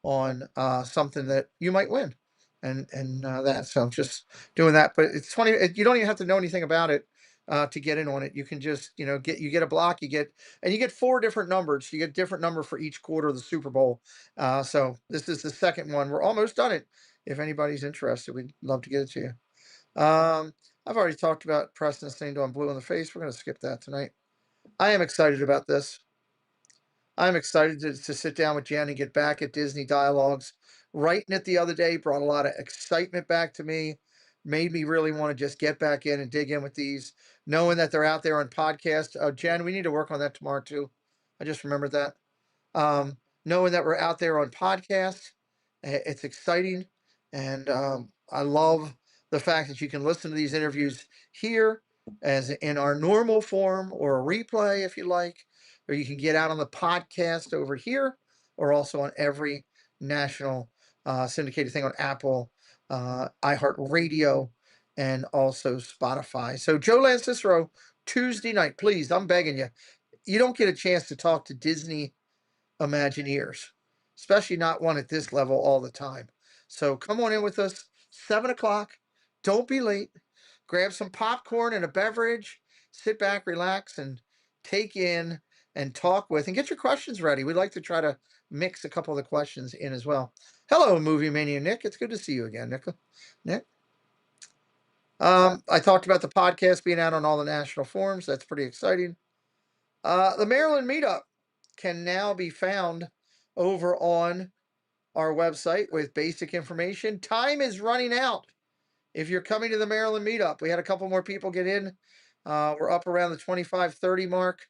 Speaker 2: on something that you might win, and that. So just doing that. But it's funny. You don't even have to know anything about it to get in on it. You can just get a block. You get 4 different numbers. You get a different number for each quarter of the Super Bowl. So this is the second one. We're almost done it. If anybody's interested, we'd love to get it to you. I've already talked about Preston staying on blue in the face. We're going to skip that tonight. I am excited about this. I'm excited to sit down with Jen and get back at Disney Dialogues. Writing it the other day brought a lot of excitement back to me, made me really want to just get back in and dig in with these, knowing that they're out there on podcast. Jen, we need to work on that tomorrow too. I just remembered that. Knowing that we're out there on podcasts, it's exciting. And I love the fact that you can listen to these interviews here as in our normal form or a replay if you like, or you can get out on the podcast over here or also on every national syndicated thing on Apple, iHeartRadio, and also Spotify. So Joe Lancicero, Tuesday night, please, I'm begging you. You don't get a chance to talk to Disney Imagineers, especially not one at this level all the time. So come on in with us, 7 o'clock. Don't be late. Grab some popcorn and a beverage. Sit back, relax, and take in and talk with and get your questions ready. We'd like to try to mix a couple of the questions in as well. Hello, Movie Mania Nick. It's good to see you again, Nick. I talked about the podcast being out on all the national forums. That's pretty exciting. The Maryland meetup can now be found over on our website with basic information. Time is running out. If you're coming to the Maryland meetup, we had a couple more people get in. We're up around the 25-30 mark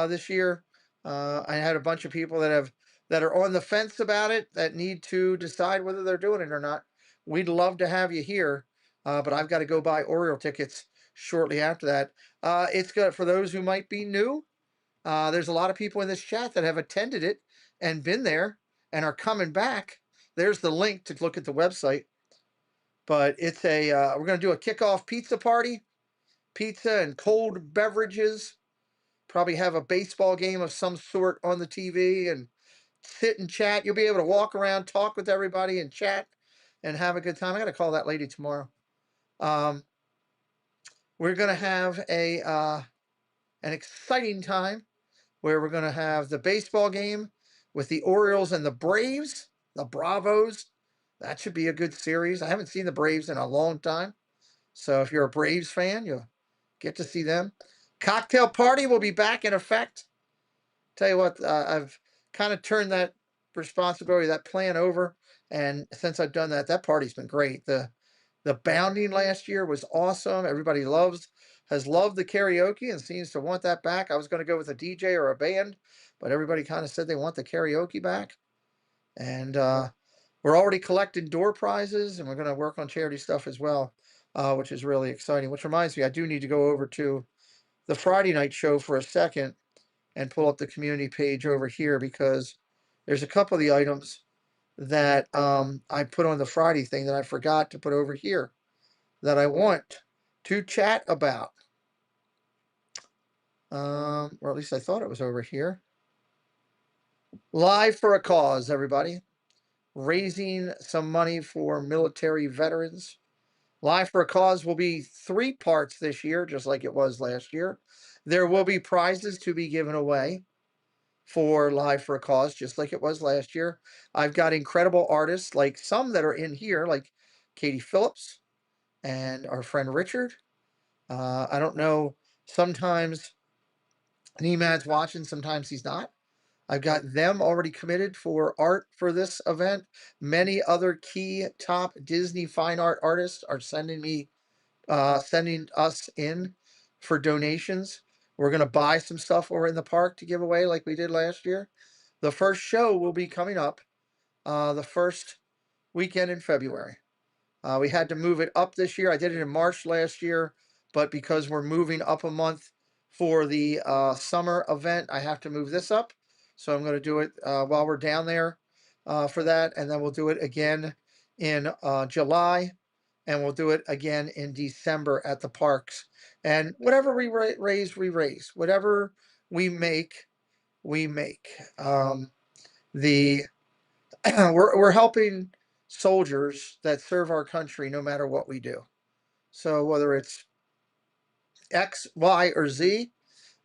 Speaker 2: this year. I had a bunch of people that are on the fence about it that need to decide whether they're doing it or not. We'd love to have you here, but I've got to go buy Oriole tickets shortly after that. It's good for those who might be new. There's a lot of people in this chat that have attended it and been there and are coming back. There's the link to look at the website. But it's we're going to do a kickoff pizza party, pizza and cold beverages. Probably have a baseball game of some sort on the TV and sit and chat. You'll be able to walk around, talk with everybody, and chat and have a good time. I got to call that lady tomorrow. We're going to have an exciting time where we're going to have the baseball game with the Orioles and the Braves, the Bravos. That should be a good series. I haven't seen the Braves in a long time. So if you're a Braves fan, you'll get to see them. Cocktail party will be back in effect. Tell you what, I've kind of turned that responsibility, that plan over. And since I've done that, that party's been great. The bounding last year was awesome. Everybody has loved the karaoke and seems to want that back. I was going to go with a DJ or a band, but everybody kind of said they want the karaoke back. And we're already collecting door prizes, and we're going to work on charity stuff as well, which is really exciting. Which reminds me, I do need to go over to the Friday night show for a second and pull up the community page over here because there's a couple of the items that I put on the Friday thing that I forgot to put over here that I want to chat about. Or at least I thought it was over here. Live for a Cause, everybody. Raising some money for military veterans. Live for a Cause will be 3 parts this year, just like it was last year. There will be prizes to be given away for Live for a Cause, just like it was last year. I've got incredible artists, like some that are in here, like Katie Phillips and our friend Richard. I don't know, sometimes Nemad's watching, sometimes he's not. I've got them already committed for art for this event. Many other key top Disney fine art artists are sending us in for donations. We're going to buy some stuff over in the park to give away like we did last year. The first show will be coming up the first weekend in February. We had to move it up this year. I did it in March last year, but because we're moving up a month for the summer event, I have to move this up. So I'm going to do it while we're down there for that. And then we'll do it again in July. And we'll do it again in December at the parks. And whatever we raise, we raise. Whatever we make, we make. The we're helping soldiers that serve our country no matter what we do. So whether it's X, Y, or Z,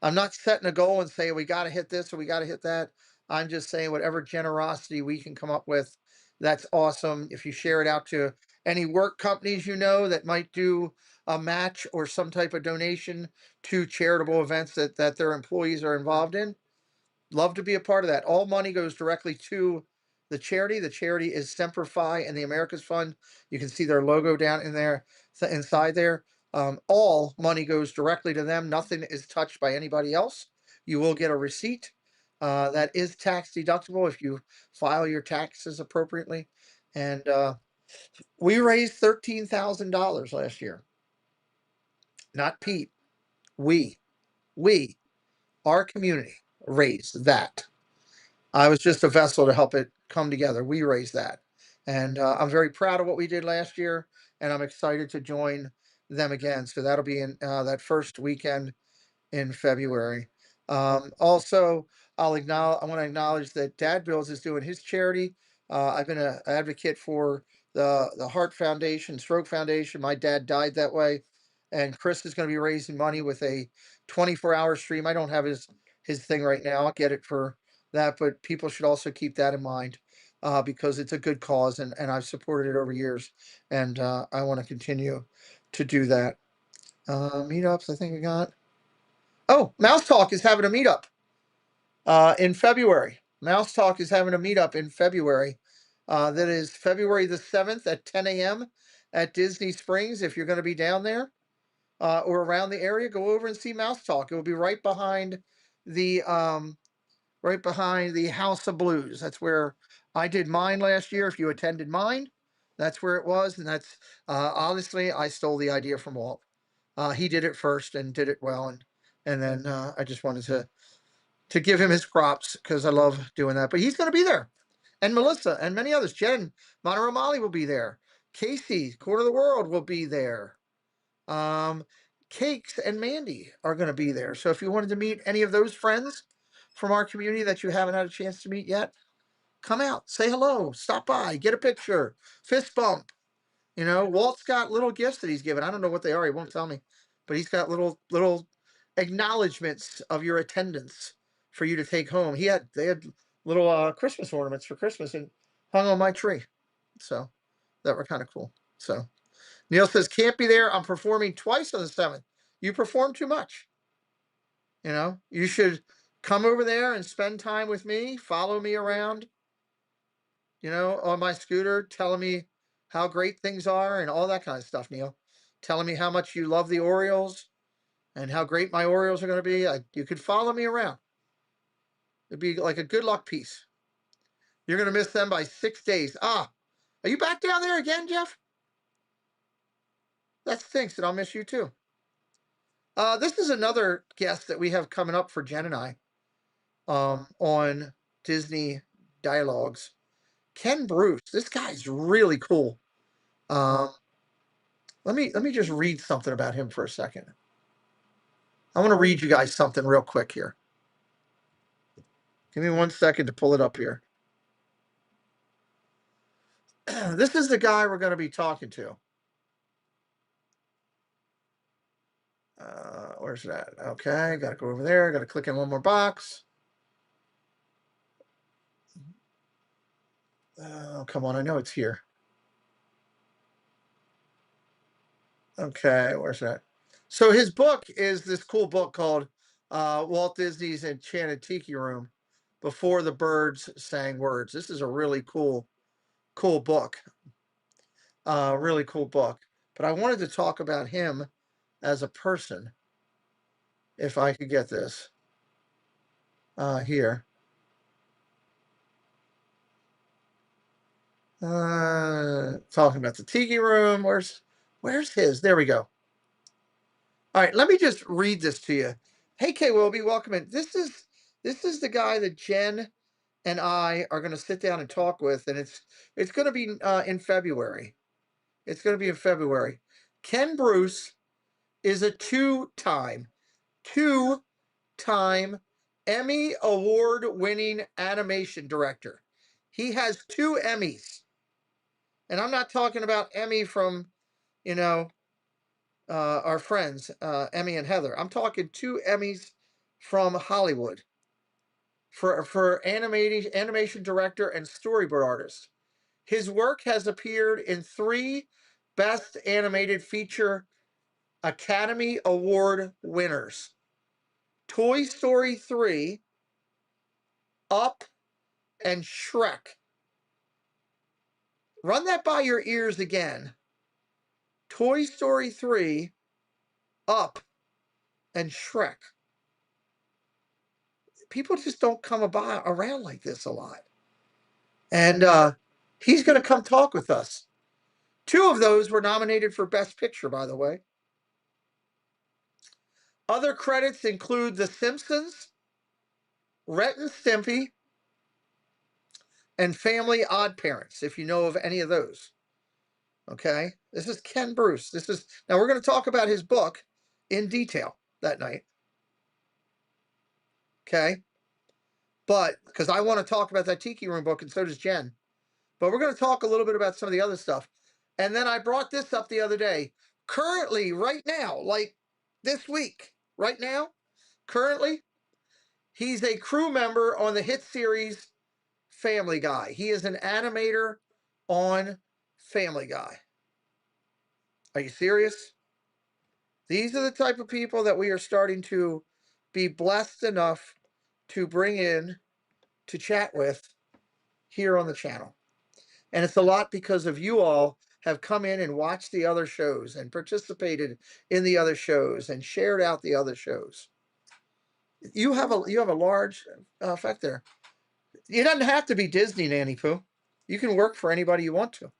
Speaker 2: I'm not setting a goal and saying we got to hit this or we got to hit that. I'm just saying whatever generosity we can come up with, that's awesome. If you share it out to any work companies you know that might do a match or some type of donation to charitable events that their employees are involved in, love to be a part of that. All money goes directly to the charity. The charity is Semper Fi and the America's Fund. You can see their logo down in there, inside there. All money goes directly to them. Nothing is touched by anybody else. You will get a receipt that is tax deductible if you file your taxes appropriately. And we raised $13,000 last year. Not Pete. We, our community raised that. I was just a vessel to help it come together. We raised that. And I'm very proud of what we did last year, and I'm excited to join them again. So that'll be in that first weekend in February. Also, I want to acknowledge that Dad Bills is doing his charity. I've been an advocate for the Heart Foundation, Stroke Foundation. My dad died that way, and Chris is going to be raising money with a 24-hour stream. I don't have his thing right now. I'll get it for that, but people should also keep that in mind because it's a good cause, and I've supported it over years, and I want to continue to do that. Meetups, I think we got. Oh, Mouse Talk is having a meetup in February. Mouse Talk is having a meetup in February. That is February the 7th at 10 a.m. at Disney Springs. If you're going to be down there or around the area, go over and see Mouse Talk. It will be right behind the House of Blues. That's where I did mine last year. If you attended mine, that's where it was. And that's honestly, I stole the idea from Walt. He did it first and did it well, and then I just wanted to give him his props because I love doing that. But he's going to be there, and Melissa and many others. Jen Monterey will be there. Casey Quarter of the World will be there. Cakes and Mandy are going to be there. So if you wanted to meet any of those friends from our community that you haven't had a chance to meet yet, come out, say hello, stop by, get a picture, fist bump. Walt's got little gifts that he's given. I don't know what they are. He won't tell me, but he's got little acknowledgments of your attendance for you to take home. They had little Christmas ornaments for Christmas and hung on my tree, so that were kind of cool. So Neil says can't be there. I'm performing twice on the 7th. You perform too much. You should come over there and spend time with me. Follow me around. On my scooter, telling me how great things are and all that kind of stuff, Neil. Telling me how much you love the Orioles and how great my Orioles are going to be. You could follow me around. It'd be like a good luck piece. You're going to miss them by 6 days. Are you back down there again, Jeff? That stinks, and I'll miss you too. This is another guest that we have coming up for Jen and I on Disney Dialogues. Ken Bruce. This guy's really cool. Um, let me just read something about him for a second. I want to read you guys something real quick here. Give me 1 second to pull it up here. This is the guy we're going to be talking to. Where's that? Okay, got to go over there. Got to click in one more box. Oh, come on. I know it's here. Okay, where's that? So his book is this cool book called Walt Disney's Enchanted Tiki Room Before the Birds Sang Words. This is a really cool book. Really cool book. But I wanted to talk about him as a person, if I could get this here. Talking about the Tiki Room. Where's his? There we go. All right, let me just read this to you. Hey, K. Wilby, welcome in. This is the guy that Jen and I are going to sit down and talk with, and it's going to be in February. It's going to be in February. Ken Bruce is a two-time Emmy award-winning animation director. He has 2 Emmys, and I'm not talking about Emmy from, our friends Emmy and Heather. I'm talking 2 Emmys from Hollywood for animation director and storyboard artist. His work has appeared in 3 Best Animated Feature Academy Award winners: Toy Story 3, Up, and Shrek. Run that by your ears again. Toy Story 3, Up, and Shrek. People just don't come around like this a lot. And he's going to come talk with us. 2 of those were nominated for Best Picture, by the way. Other credits include The Simpsons, Rhett and Stimpy, and Family Odd Parents, if you know of any of those. Okay? This is Ken Bruce. Now we're going to talk about his book in detail that night. Okay? But, because I want to talk about that Tiki Room book, and so does Jen. But we're going to talk a little bit about some of the other stuff. And then I brought this up the other day. Currently, right now, like this week, right now, currently, he's a crew member on the hit series Family Guy. He is an animator on Family Guy. Are you serious? These are the type of people that we are starting to be blessed enough to bring in to chat with here on the channel. And it's a lot because of you all have come in and watched the other shows and participated in the other shows and shared out the other shows. You have a large effect there. It doesn't have to be Disney, Nanny Pooh. You can work for anybody you want to.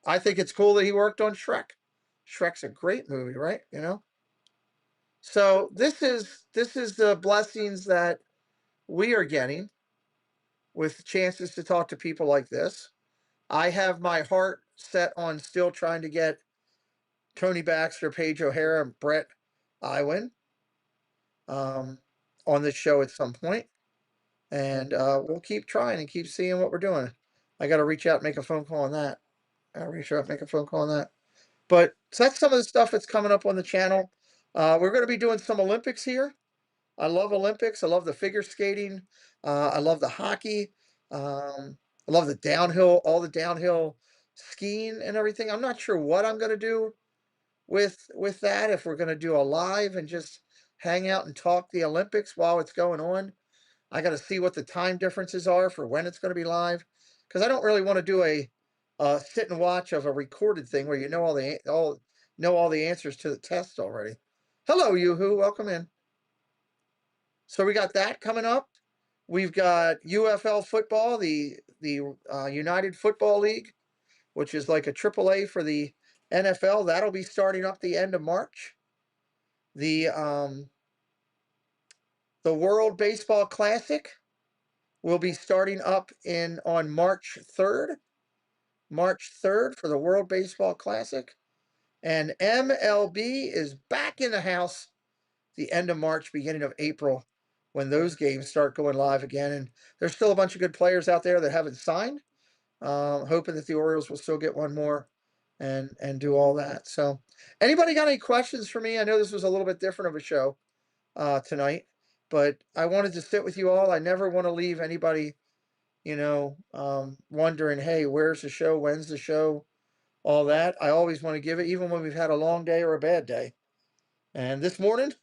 Speaker 2: I think it's cool that he worked on Shrek. Shrek's a great movie, right? So this is the blessings that we are getting with chances to talk to people like this. I have my heart set on still trying to get Tony Baxter, Paige O'Hara, and Brett Iwan on this show at some point. And we'll keep trying and keep seeing what we're doing. I got to reach out and make a phone call on that. But so that's some of the stuff that's coming up on the channel. We're going to be doing some Olympics here. I love Olympics. I love the figure skating. I love the hockey. I love the downhill, all the downhill skiing and everything. I'm not sure what I'm going to do with that. If we're going to do a live and just hang out and talk the Olympics while it's going on. I got to see what the time differences are for when it's going to be live, because I don't really want to do a sit and watch of a recorded thing where you know all the answers to the test already. Hello, Yoo-hoo, welcome in. So we got that coming up. We've got UFL football, the United Football League, which is like a AAA for the NFL. That'll be starting up the end of March. The World Baseball Classic will be starting up in on March 3rd. March 3rd for the World Baseball Classic. And MLB is back in the house the end of March, beginning of April, when those games start going live again. And there's still a bunch of good players out there that haven't signed. Hoping that the Orioles will still get one more and do all that. So, anybody got any questions for me? I know this was a little bit different of a show tonight, but I wanted to sit with you all. I never want to leave anybody, wondering, hey, where's the show? When's the show? All that. I always want to give it, even when we've had a long day or a bad day. And this morning,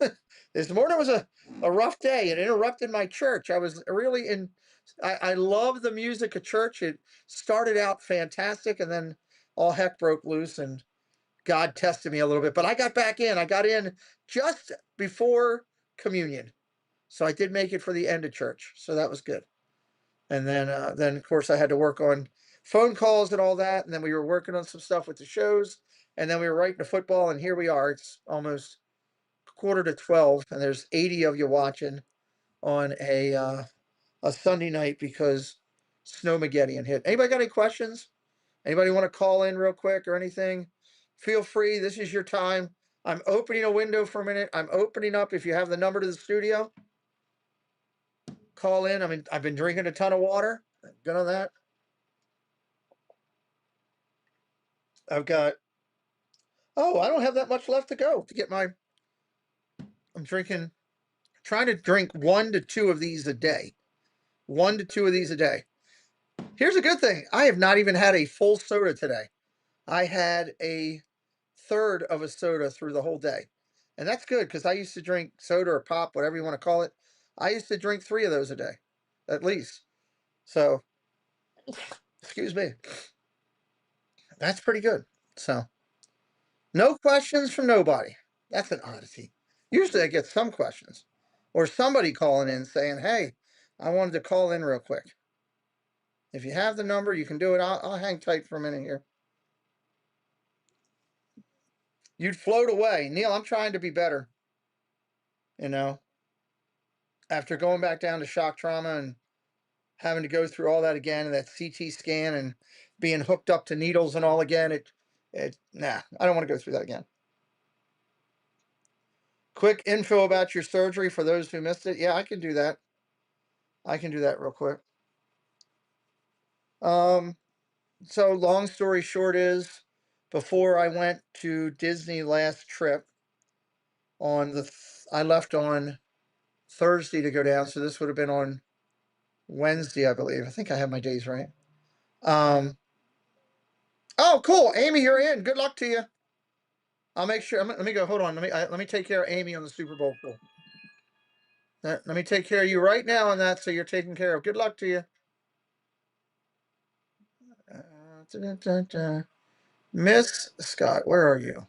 Speaker 2: this morning was a rough day. It interrupted my church. I was really I love the music of church. It started out fantastic, and then all heck broke loose, and God tested me a little bit. But I got back in. I got in just before communion. So I did make it for the end of church. So that was good. And then of course I had to work on phone calls and all that. And then we were working on some stuff with the shows. And then we were writing the football. And here we are. It's almost quarter to 12, and there's 80 of you watching on a Sunday night because Snowmageddon hit. Anybody got any questions? Anybody want to call in real quick or anything? Feel free. This is your time. I'm opening a window for a minute. I'm opening up. If you have the number to the studio, call in. I mean, I've been drinking a ton of water. Good on that. I've got. Oh, I don't have that much left to go to get my. I'm trying to drink 1 to 2 of these a day. 1 to 2 of these a day. Here's a good thing. I have not even had a full soda today. I had a third of a soda through the whole day. And that's good because I used to drink soda or pop, whatever you want to call it. I used to drink 3 of those a day, at least. So, excuse me. That's pretty good. So, no questions from nobody. That's an oddity. Usually I get some questions or somebody calling in saying, hey, I wanted to call in real quick. If you have the number, you can do it. I'll hang tight for a minute here. You'd float away. Neil, I'm trying to be better. After going back down to shock trauma and having to go through all that again, and that CT scan and being hooked up to needles and all again, I don't want to go through that again. Quick info about your surgery for those who missed it. Yeah, I can do that. I can do that real quick. So long story short is, before I went to Disney last trip, I left on Thursday to go down, so this would have been on Wednesday, I believe. I think I have my days right. Oh, cool, Amy, you're in. Good luck to you. I'll make sure. Let me go. Hold on. Let me take care of Amy on the Super Bowl pool. Let me take care of you right now on that, so you're taken care of. Good luck to you. Miss Scott, where are you?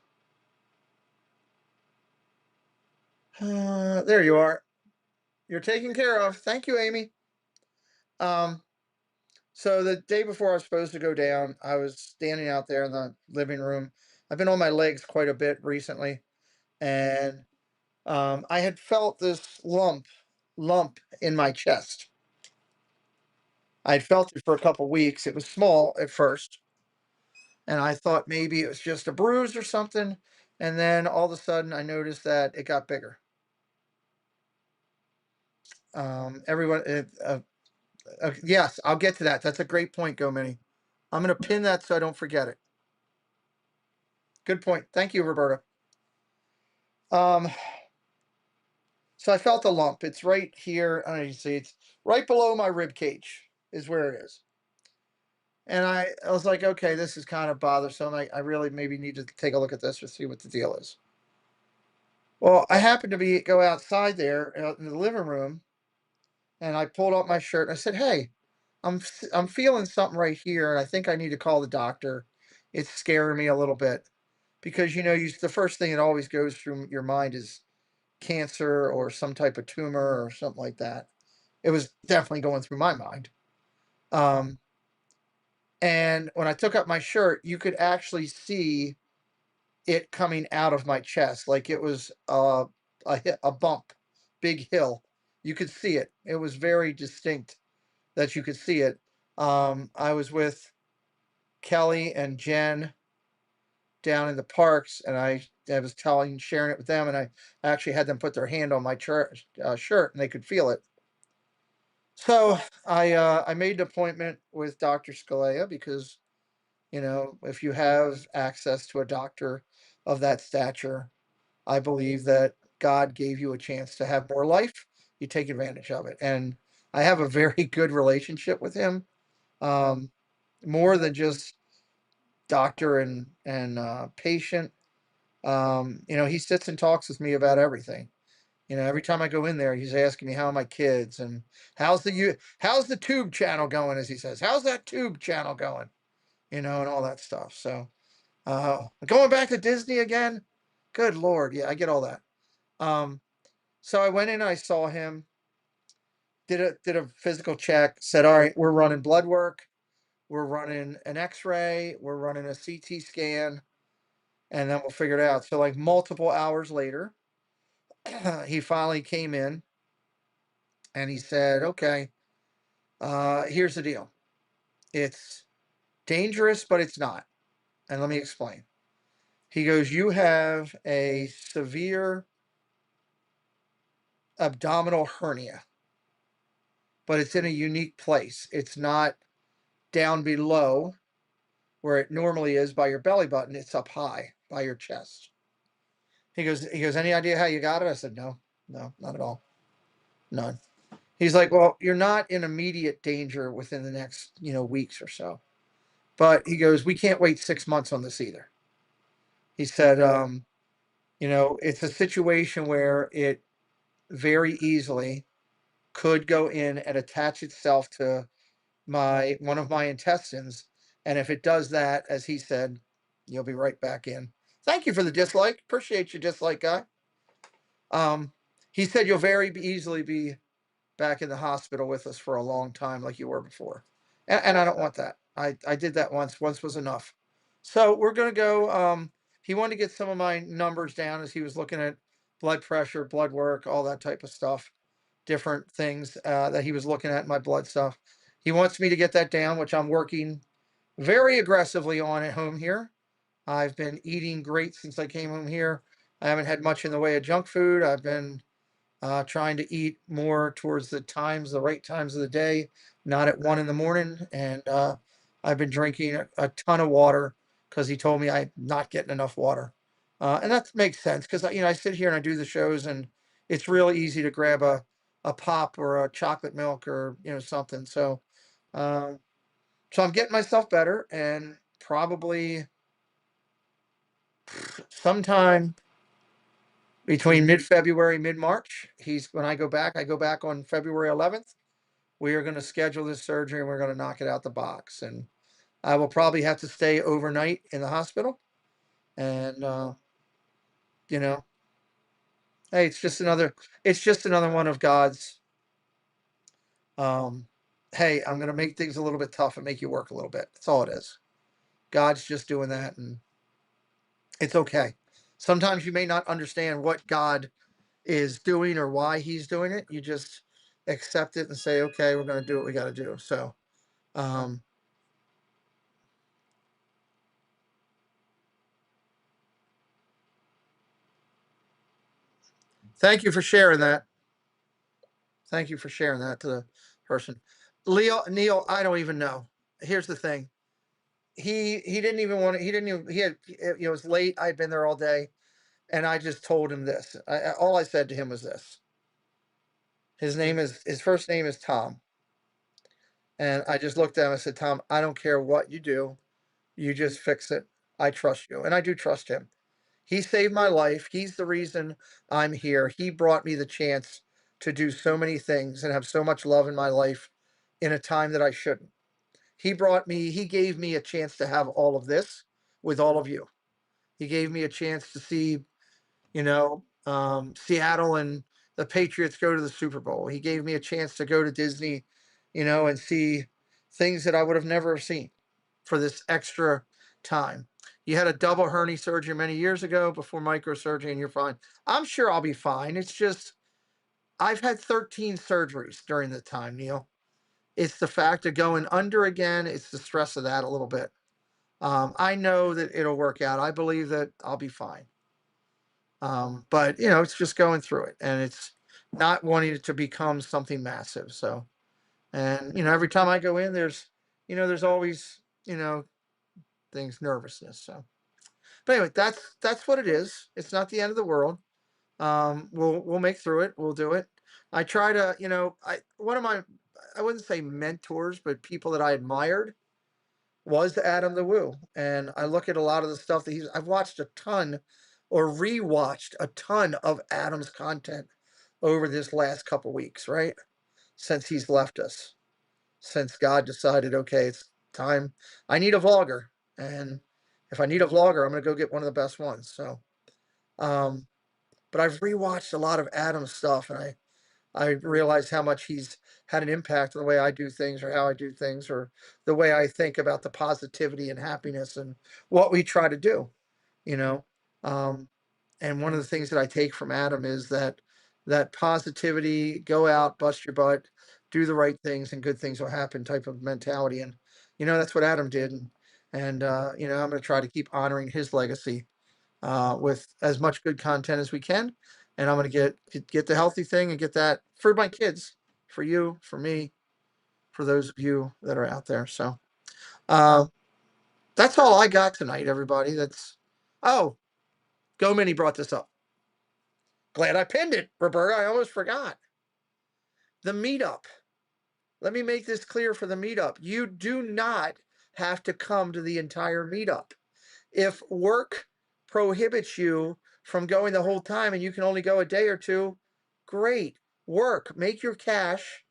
Speaker 2: There you are. You're taken care of. Thank you, Amy. So the day before I was supposed to go down, I was standing out there in the living room. I've been on my legs quite a bit recently, and I had felt this lump in my chest. I had felt it for a couple weeks. It was small at first, and I thought maybe it was just a bruise or something. And then all of a sudden, I noticed that it got bigger. Everyone, yes, I'll get to that. That's a great point, Go Mini. I'm going to pin that so I don't forget it. Good point. Thank you, Roberta. So I felt a lump. It's right here. I don't know if you see. It's right below my rib cage is where it is. And I was like, okay, this is kind of bothersome. I really maybe need to take a look at this to see what the deal is. Well, I happened to go outside there out in the living room, and I pulled up my shirt and I said, hey, I'm feeling something right here, and I think I need to call the doctor. It's scaring me a little bit because the first thing that always goes through your mind is cancer or some type of tumor or something like that. It was definitely going through my mind. And when I took up my shirt, you could actually see it coming out of my chest like it was a bump, big hill. You could see it. It was very distinct that you could see it. I was with Kelly and Jen down in the parks, and I was sharing it with them, and I actually had them put their hand on my shirt, and they could feel it. So I made an appointment with Dr. Scalea because if you have access to a doctor of that stature, I believe that God gave you a chance to have more life. You take advantage of it, and I have a very good relationship with him. Um, More than just doctor and patient. He sits and talks with me about everything. Every time I go in there, he's asking me how are my kids and how's the tube channel going, as he says. How's that tube channel going? And all that stuff. So going back to Disney again. Good Lord. Yeah, I get all that. Um, so I went in, I saw him, did a physical check, said, all right, we're running blood work, we're running an X-ray, we're running a CT scan, and then we'll figure it out. So like multiple hours later, he finally came in and he said, okay, here's the deal. It's dangerous, but it's not. And let me explain. He goes, you have a severe abdominal hernia, but it's in a unique place. It's not down below where it normally is by your belly button. It's up high by your chest. He goes, any idea how you got it? I said, no, no, not at all. None. He's like, well, you're not in immediate danger within the next, weeks or so. But he goes, we can't wait 6 months on this either. He said, it's a situation where it very easily could go in and attach itself to one of my intestines. And if it does that, as he said, you'll be right back in. Thank you for the dislike. Appreciate your dislike, guy. Um, he said you'll very easily be back in the hospital with us for a long time like you were before. And I don't want that. I did that once. Once was enough. So we're going to go. He wanted to get some of my numbers down as he was looking at blood pressure, blood work, all that type of stuff, different things that he was looking at in my blood stuff. He wants me to get that down, which I'm working very aggressively on at home here. I've been eating great since I came home here. I haven't had much in the way of junk food. I've been trying to eat more towards the right times of the day, not at 1 in the morning. And I've been drinking a ton of water because he told me I'm not getting enough water. And that makes sense because I sit here and I do the shows, and it's really easy to grab a pop or a chocolate milk or something. Um, so I'm getting myself better, and probably sometime between mid-February, mid-March. When I go back on February 11th. We are going to schedule this surgery and we're going to knock it out the box. And I will probably have to stay overnight in the hospital. And you know, hey, it's just another one of God's. Um, hey, I'm going to make things a little bit tough and make you work a little bit. That's all it is. God's just doing that, and it's okay. Sometimes you may not understand what God is doing or why He's doing it. You just accept it and say, okay, we're going to do what we got to do. So, um, thank you for sharing that. Thank you for sharing that to the person. Neil, I don't even know. Here's the thing. He didn't even want to, he didn't even, he had, it was late. I'd been there all day, and I just told him this. All I said to him was this. His first name is Tom. And I just looked at him and said, Tom, I don't care what you do. You just fix it. I trust you. And I do trust him. He saved my life. He's the reason I'm here. He brought me the chance to do so many things and have so much love in my life in a time that I shouldn't. He gave me a chance to have all of this with all of you. He gave me a chance to see, Seattle and the Patriots go to the Super Bowl. He gave me a chance to go to Disney, and see things that I would have never seen for this extra time. You had a double hernia surgery many years ago before microsurgery, and you're fine. I'm sure I'll be fine. It's just I've had 13 surgeries during the time, Neil. It's the fact of going under again. It's the stress of that a little bit. I know that it'll work out. I believe that I'll be fine. But it's just going through it, and it's not wanting it to become something massive. So, and every time I go in, there's always, things, nervousness. So, but anyway, that's what it is. It's not the end of the world. We'll make through it. We'll do it. I try to, one of my, I wouldn't say mentors, but people that I admired was Adam the Woo. And I look at a lot of the stuff that I've watched a ton or rewatched a ton of Adam's content over this last couple weeks, right? Since he's left us, since God decided, okay, it's time. I need a vlogger. And if I need a vlogger, I'm going to go get one of the best ones. So, um, but I've rewatched a lot of Adam's stuff, and I realize how much he's had an impact on the way I do things, or how I do things, or the way I think about the positivity and happiness and what we try to do, you know. Um, and one of the things that I take from Adam is that positivity, go out, bust your butt, do the right things, and good things will happen type of mentality. And that's what Adam did. And I'm going to try to keep honoring his legacy with as much good content as we can. And I'm going to get the healthy thing and get that for my kids, for you, for me, for those of you that are out there. So uh, that's all I got tonight, everybody. Oh, Go Mini brought this up. Glad I pinned it, Roberta. I almost forgot. The meetup. Let me make this clear for the meetup. You do not have to come to the entire meetup. If work prohibits you from going the whole time and you can only go a day or two, great. Work, make your cash,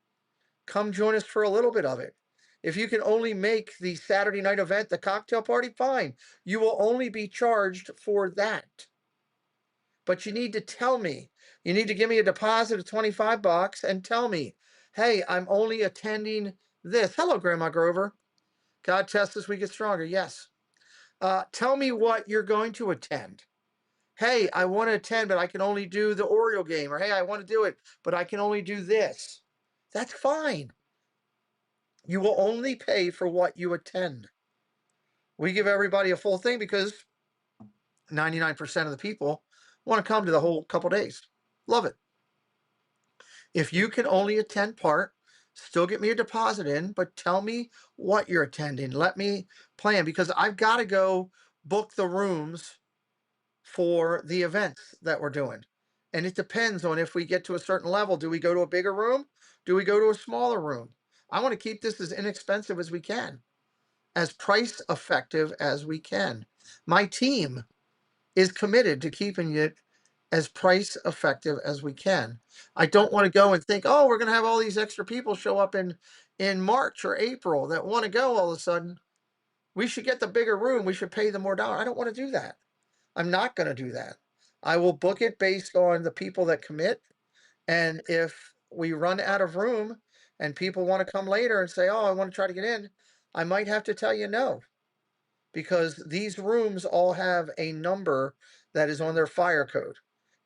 Speaker 2: come join us for a little bit of it. If you can only make the Saturday night event, the cocktail party, fine. You will only be charged for that. But you need to tell me. You need to give me a deposit of $25 and tell me, hey, I'm only attending this. Hello, Grandma Grover. God test us, we get stronger. Yes. Tell me what you're going to attend. Hey, I want to attend, but I can only do the Oriole game. Or hey, I want to do it, but I can only do this. That's fine. You will only pay for what you attend. We give everybody a full thing because 99% of the people want to come to the whole couple days. Love it. If you can only attend part, still get me a deposit in, but tell me what you're attending. Let me plan, because I've got to go book the rooms for the events that we're doing. And it depends on if we get to a certain level. Do we go to a bigger room? Do we go to a smaller room? I want to keep this as inexpensive as we can, as price effective as we can. My team is committed to keeping it as price effective as we can. I don't want to go and think, oh, we're going to have all these extra people show up in March or April that want to go all of a sudden. We should get the bigger room. We should pay them more dollars. I don't want to do that. I'm not going to do that. I will book it based on the people that commit. And if we run out of room and people want to come later and say, oh, I want to try to get in, I might have to tell you no, because these rooms all have a number that is on their fire code.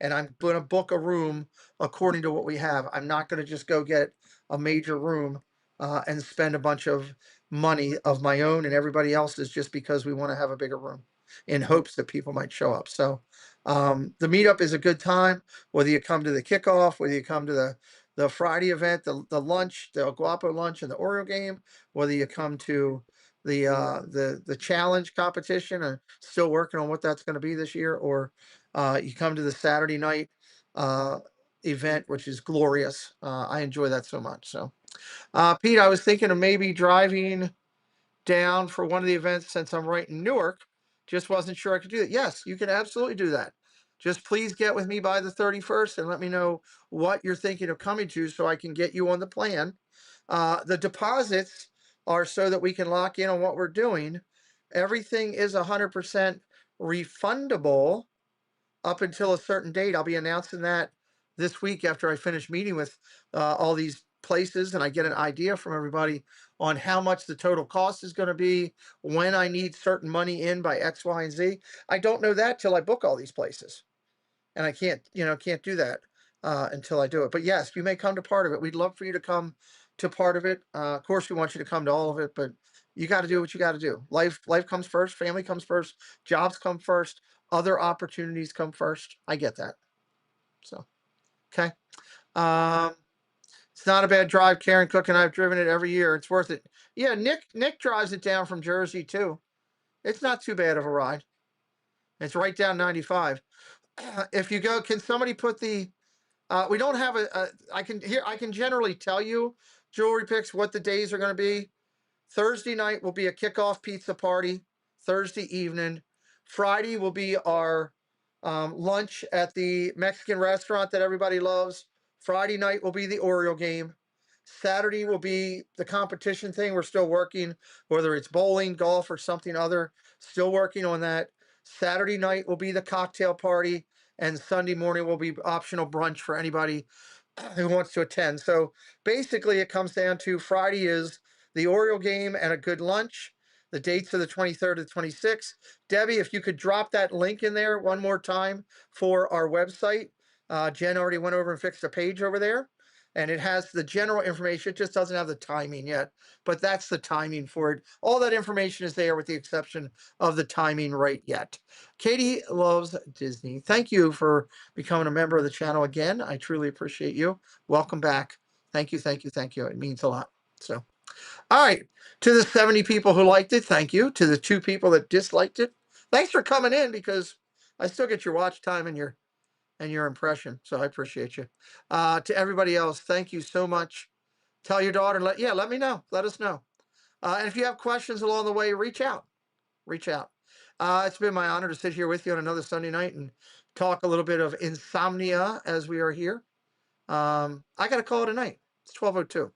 Speaker 2: And I'm going to book a room according to what we have. I'm not going to just go get a major room and spend a bunch of money of my own and everybody else's just because we want to have a bigger room in hopes that people might show up. So the meetup is a good time, whether you come to the kickoff, whether you come to the Friday event, the lunch, the Guapo lunch and the Oriole game, whether you come to the challenge competition, and still working on what that's going to be this year, or you come to the Saturday night event, which is glorious. I enjoy that so much. So Pete, I was thinking of maybe driving down for one of the events since I'm right in Newark. Just wasn't sure I could do that. Yes, you can absolutely do that. Just please get with me by the 31st and let me know what you're thinking of coming to so I can get you on the plan. The deposits are so that we can lock in on what we're doing. Everything is 100% refundable up until a certain date. I'll be announcing that this week after I finish meeting with all these places and I get an idea from everybody on how much the total cost is going to be, when I need certain money in by X, Y, and Z. I don't know that till I book all these places. And I can't do that until I do it. But yes, you may come to part of it. We'd love for you to come to part of it. Of course, we want you to come to all of it, but you got to do what you got to do. Life comes first, family comes first, jobs come first, other opportunities come first. I get that. So, okay. Um, it's not a bad drive. Karen Cook and I've driven it every year. It's worth it. Yeah, Nick drives it down from Jersey too. It's not too bad of a ride. It's right down 95. If you go, can somebody put the we don't have I can generally tell you jewelry picks what the days are going to be. Thursday night will be a kickoff pizza party. Thursday evening. Friday will be our lunch at the Mexican restaurant that everybody loves. Friday night will be the Oreo game. Saturday will be the competition thing. We're still working, whether it's bowling, golf, or something other. Still working on that. Saturday night will be the cocktail party, and Sunday morning will be optional brunch for anybody who wants to attend. So basically, it comes down to Friday is the Oreo game and a good lunch. The dates are the 23rd to the 26th. Debbie, if you could drop that link in there one more time for our website. Jen already went over and fixed a page over there. And it has the general information. It just doesn't have the timing yet, but that's the timing for it. All that information is there with the exception of the timing right yet. Katie loves Disney. Thank you for becoming a member of the channel again. I truly appreciate you. Welcome back. Thank you, thank you, thank you. It means a lot. So, all right. To the 70 people who liked it, thank you. To the 2 people that disliked it, thanks for coming in because I still get your watch time and your impression. So I appreciate you. To everybody else, thank you so much. Tell your daughter, let me know. Let us know. And if you have questions along the way, reach out. Reach out. It's been my honor to sit here with you on another Sunday night and talk a little bit of insomnia as we are here. I got to call it a night. It's 12:02.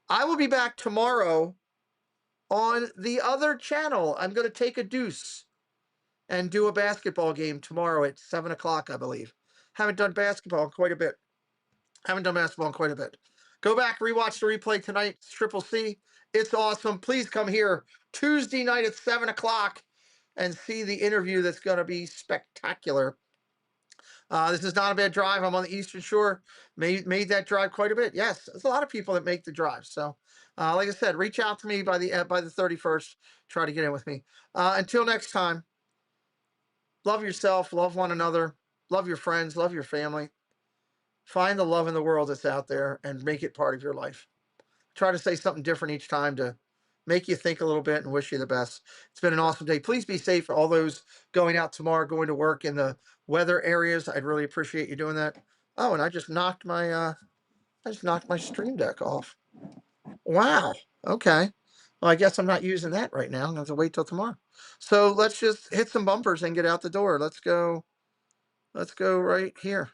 Speaker 2: I will be back tomorrow on the other channel. I'm going to take a deuce and do a basketball game tomorrow at 7 o'clock, I believe. Haven't done basketball in quite a bit. Go back, rewatch the replay tonight. It's Triple C. It's awesome. Please come here Tuesday night at 7 o'clock and see the interview that's going to be spectacular. This is not a bad drive. I'm on the Eastern Shore. Made that drive quite a bit. Yes, there's a lot of people that make the drive. So, like I said, reach out to me by the 31st. Try to get in with me. Until next time, love yourself, love one another. Love your friends, love your family. Find the love in the world that's out there and make it part of your life. Try to say something different each time to make you think a little bit and wish you the best. It's been an awesome day. Please be safe for all those going out tomorrow, going to work in the weather areas. I'd really appreciate you doing that. Oh, and I just knocked my Stream Deck off. Wow. Okay. Well, I guess I'm not using that right now. I'm going to have to wait till tomorrow. So let's just hit some bumpers and get out the door. Let's go right here.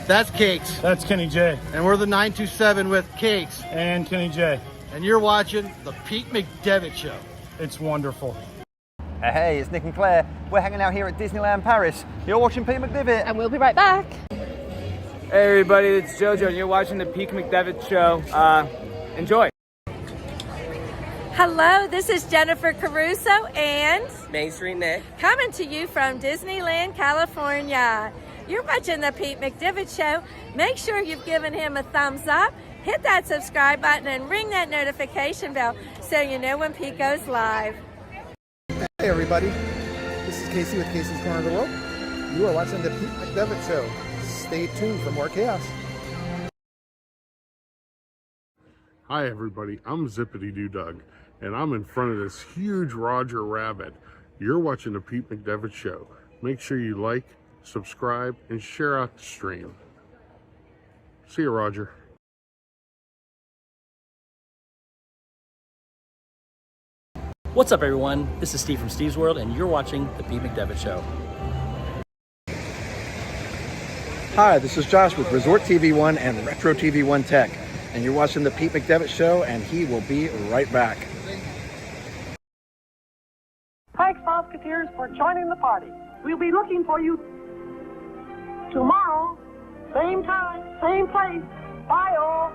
Speaker 2: That's Cakes.
Speaker 4: That's Kenny J.
Speaker 2: And we're the 927 with Cakes.
Speaker 4: And Kenny J.
Speaker 2: And you're watching the Pete McDevitt Show.
Speaker 4: It's wonderful.
Speaker 5: Hey, it's Nick and Claire. We're hanging out here at Disneyland Paris. You're watching Pete McDevitt.
Speaker 6: And we'll be right back.
Speaker 7: Hey everybody, it's JoJo and you're watching the Pete McDevitt Show. Enjoy.
Speaker 6: Hello, this is Jennifer Caruso and
Speaker 8: Main Street Nick.
Speaker 6: coming to you from Disneyland, California. You're watching the Pete McDevitt Show. Make sure you've given him a thumbs up, hit that subscribe button, and ring that notification bell so you know when Pete goes live.
Speaker 9: Hey everybody, this is Casey with Casey's Corner of the World. You are watching the Pete McDevitt Show. Stay tuned for more chaos.
Speaker 10: Hi everybody, I'm Zippity Doo Doug, and I'm in front of this huge Roger Rabbit. You're watching the Pete McDevitt Show. Make sure you like, subscribe, and share out the stream. See you, Roger.
Speaker 11: What's up everyone, this is Steve from Steve's World and you're watching The Pete McDevitt Show.
Speaker 9: Hi, this is Josh with Resort TV One and Retro TV One Tech, and you're watching the Pete McDevitt Show, and he will be right back.
Speaker 12: Thanks, Musketeers, for joining the party. We'll be looking for you tomorrow, same time, same place. Bye, all.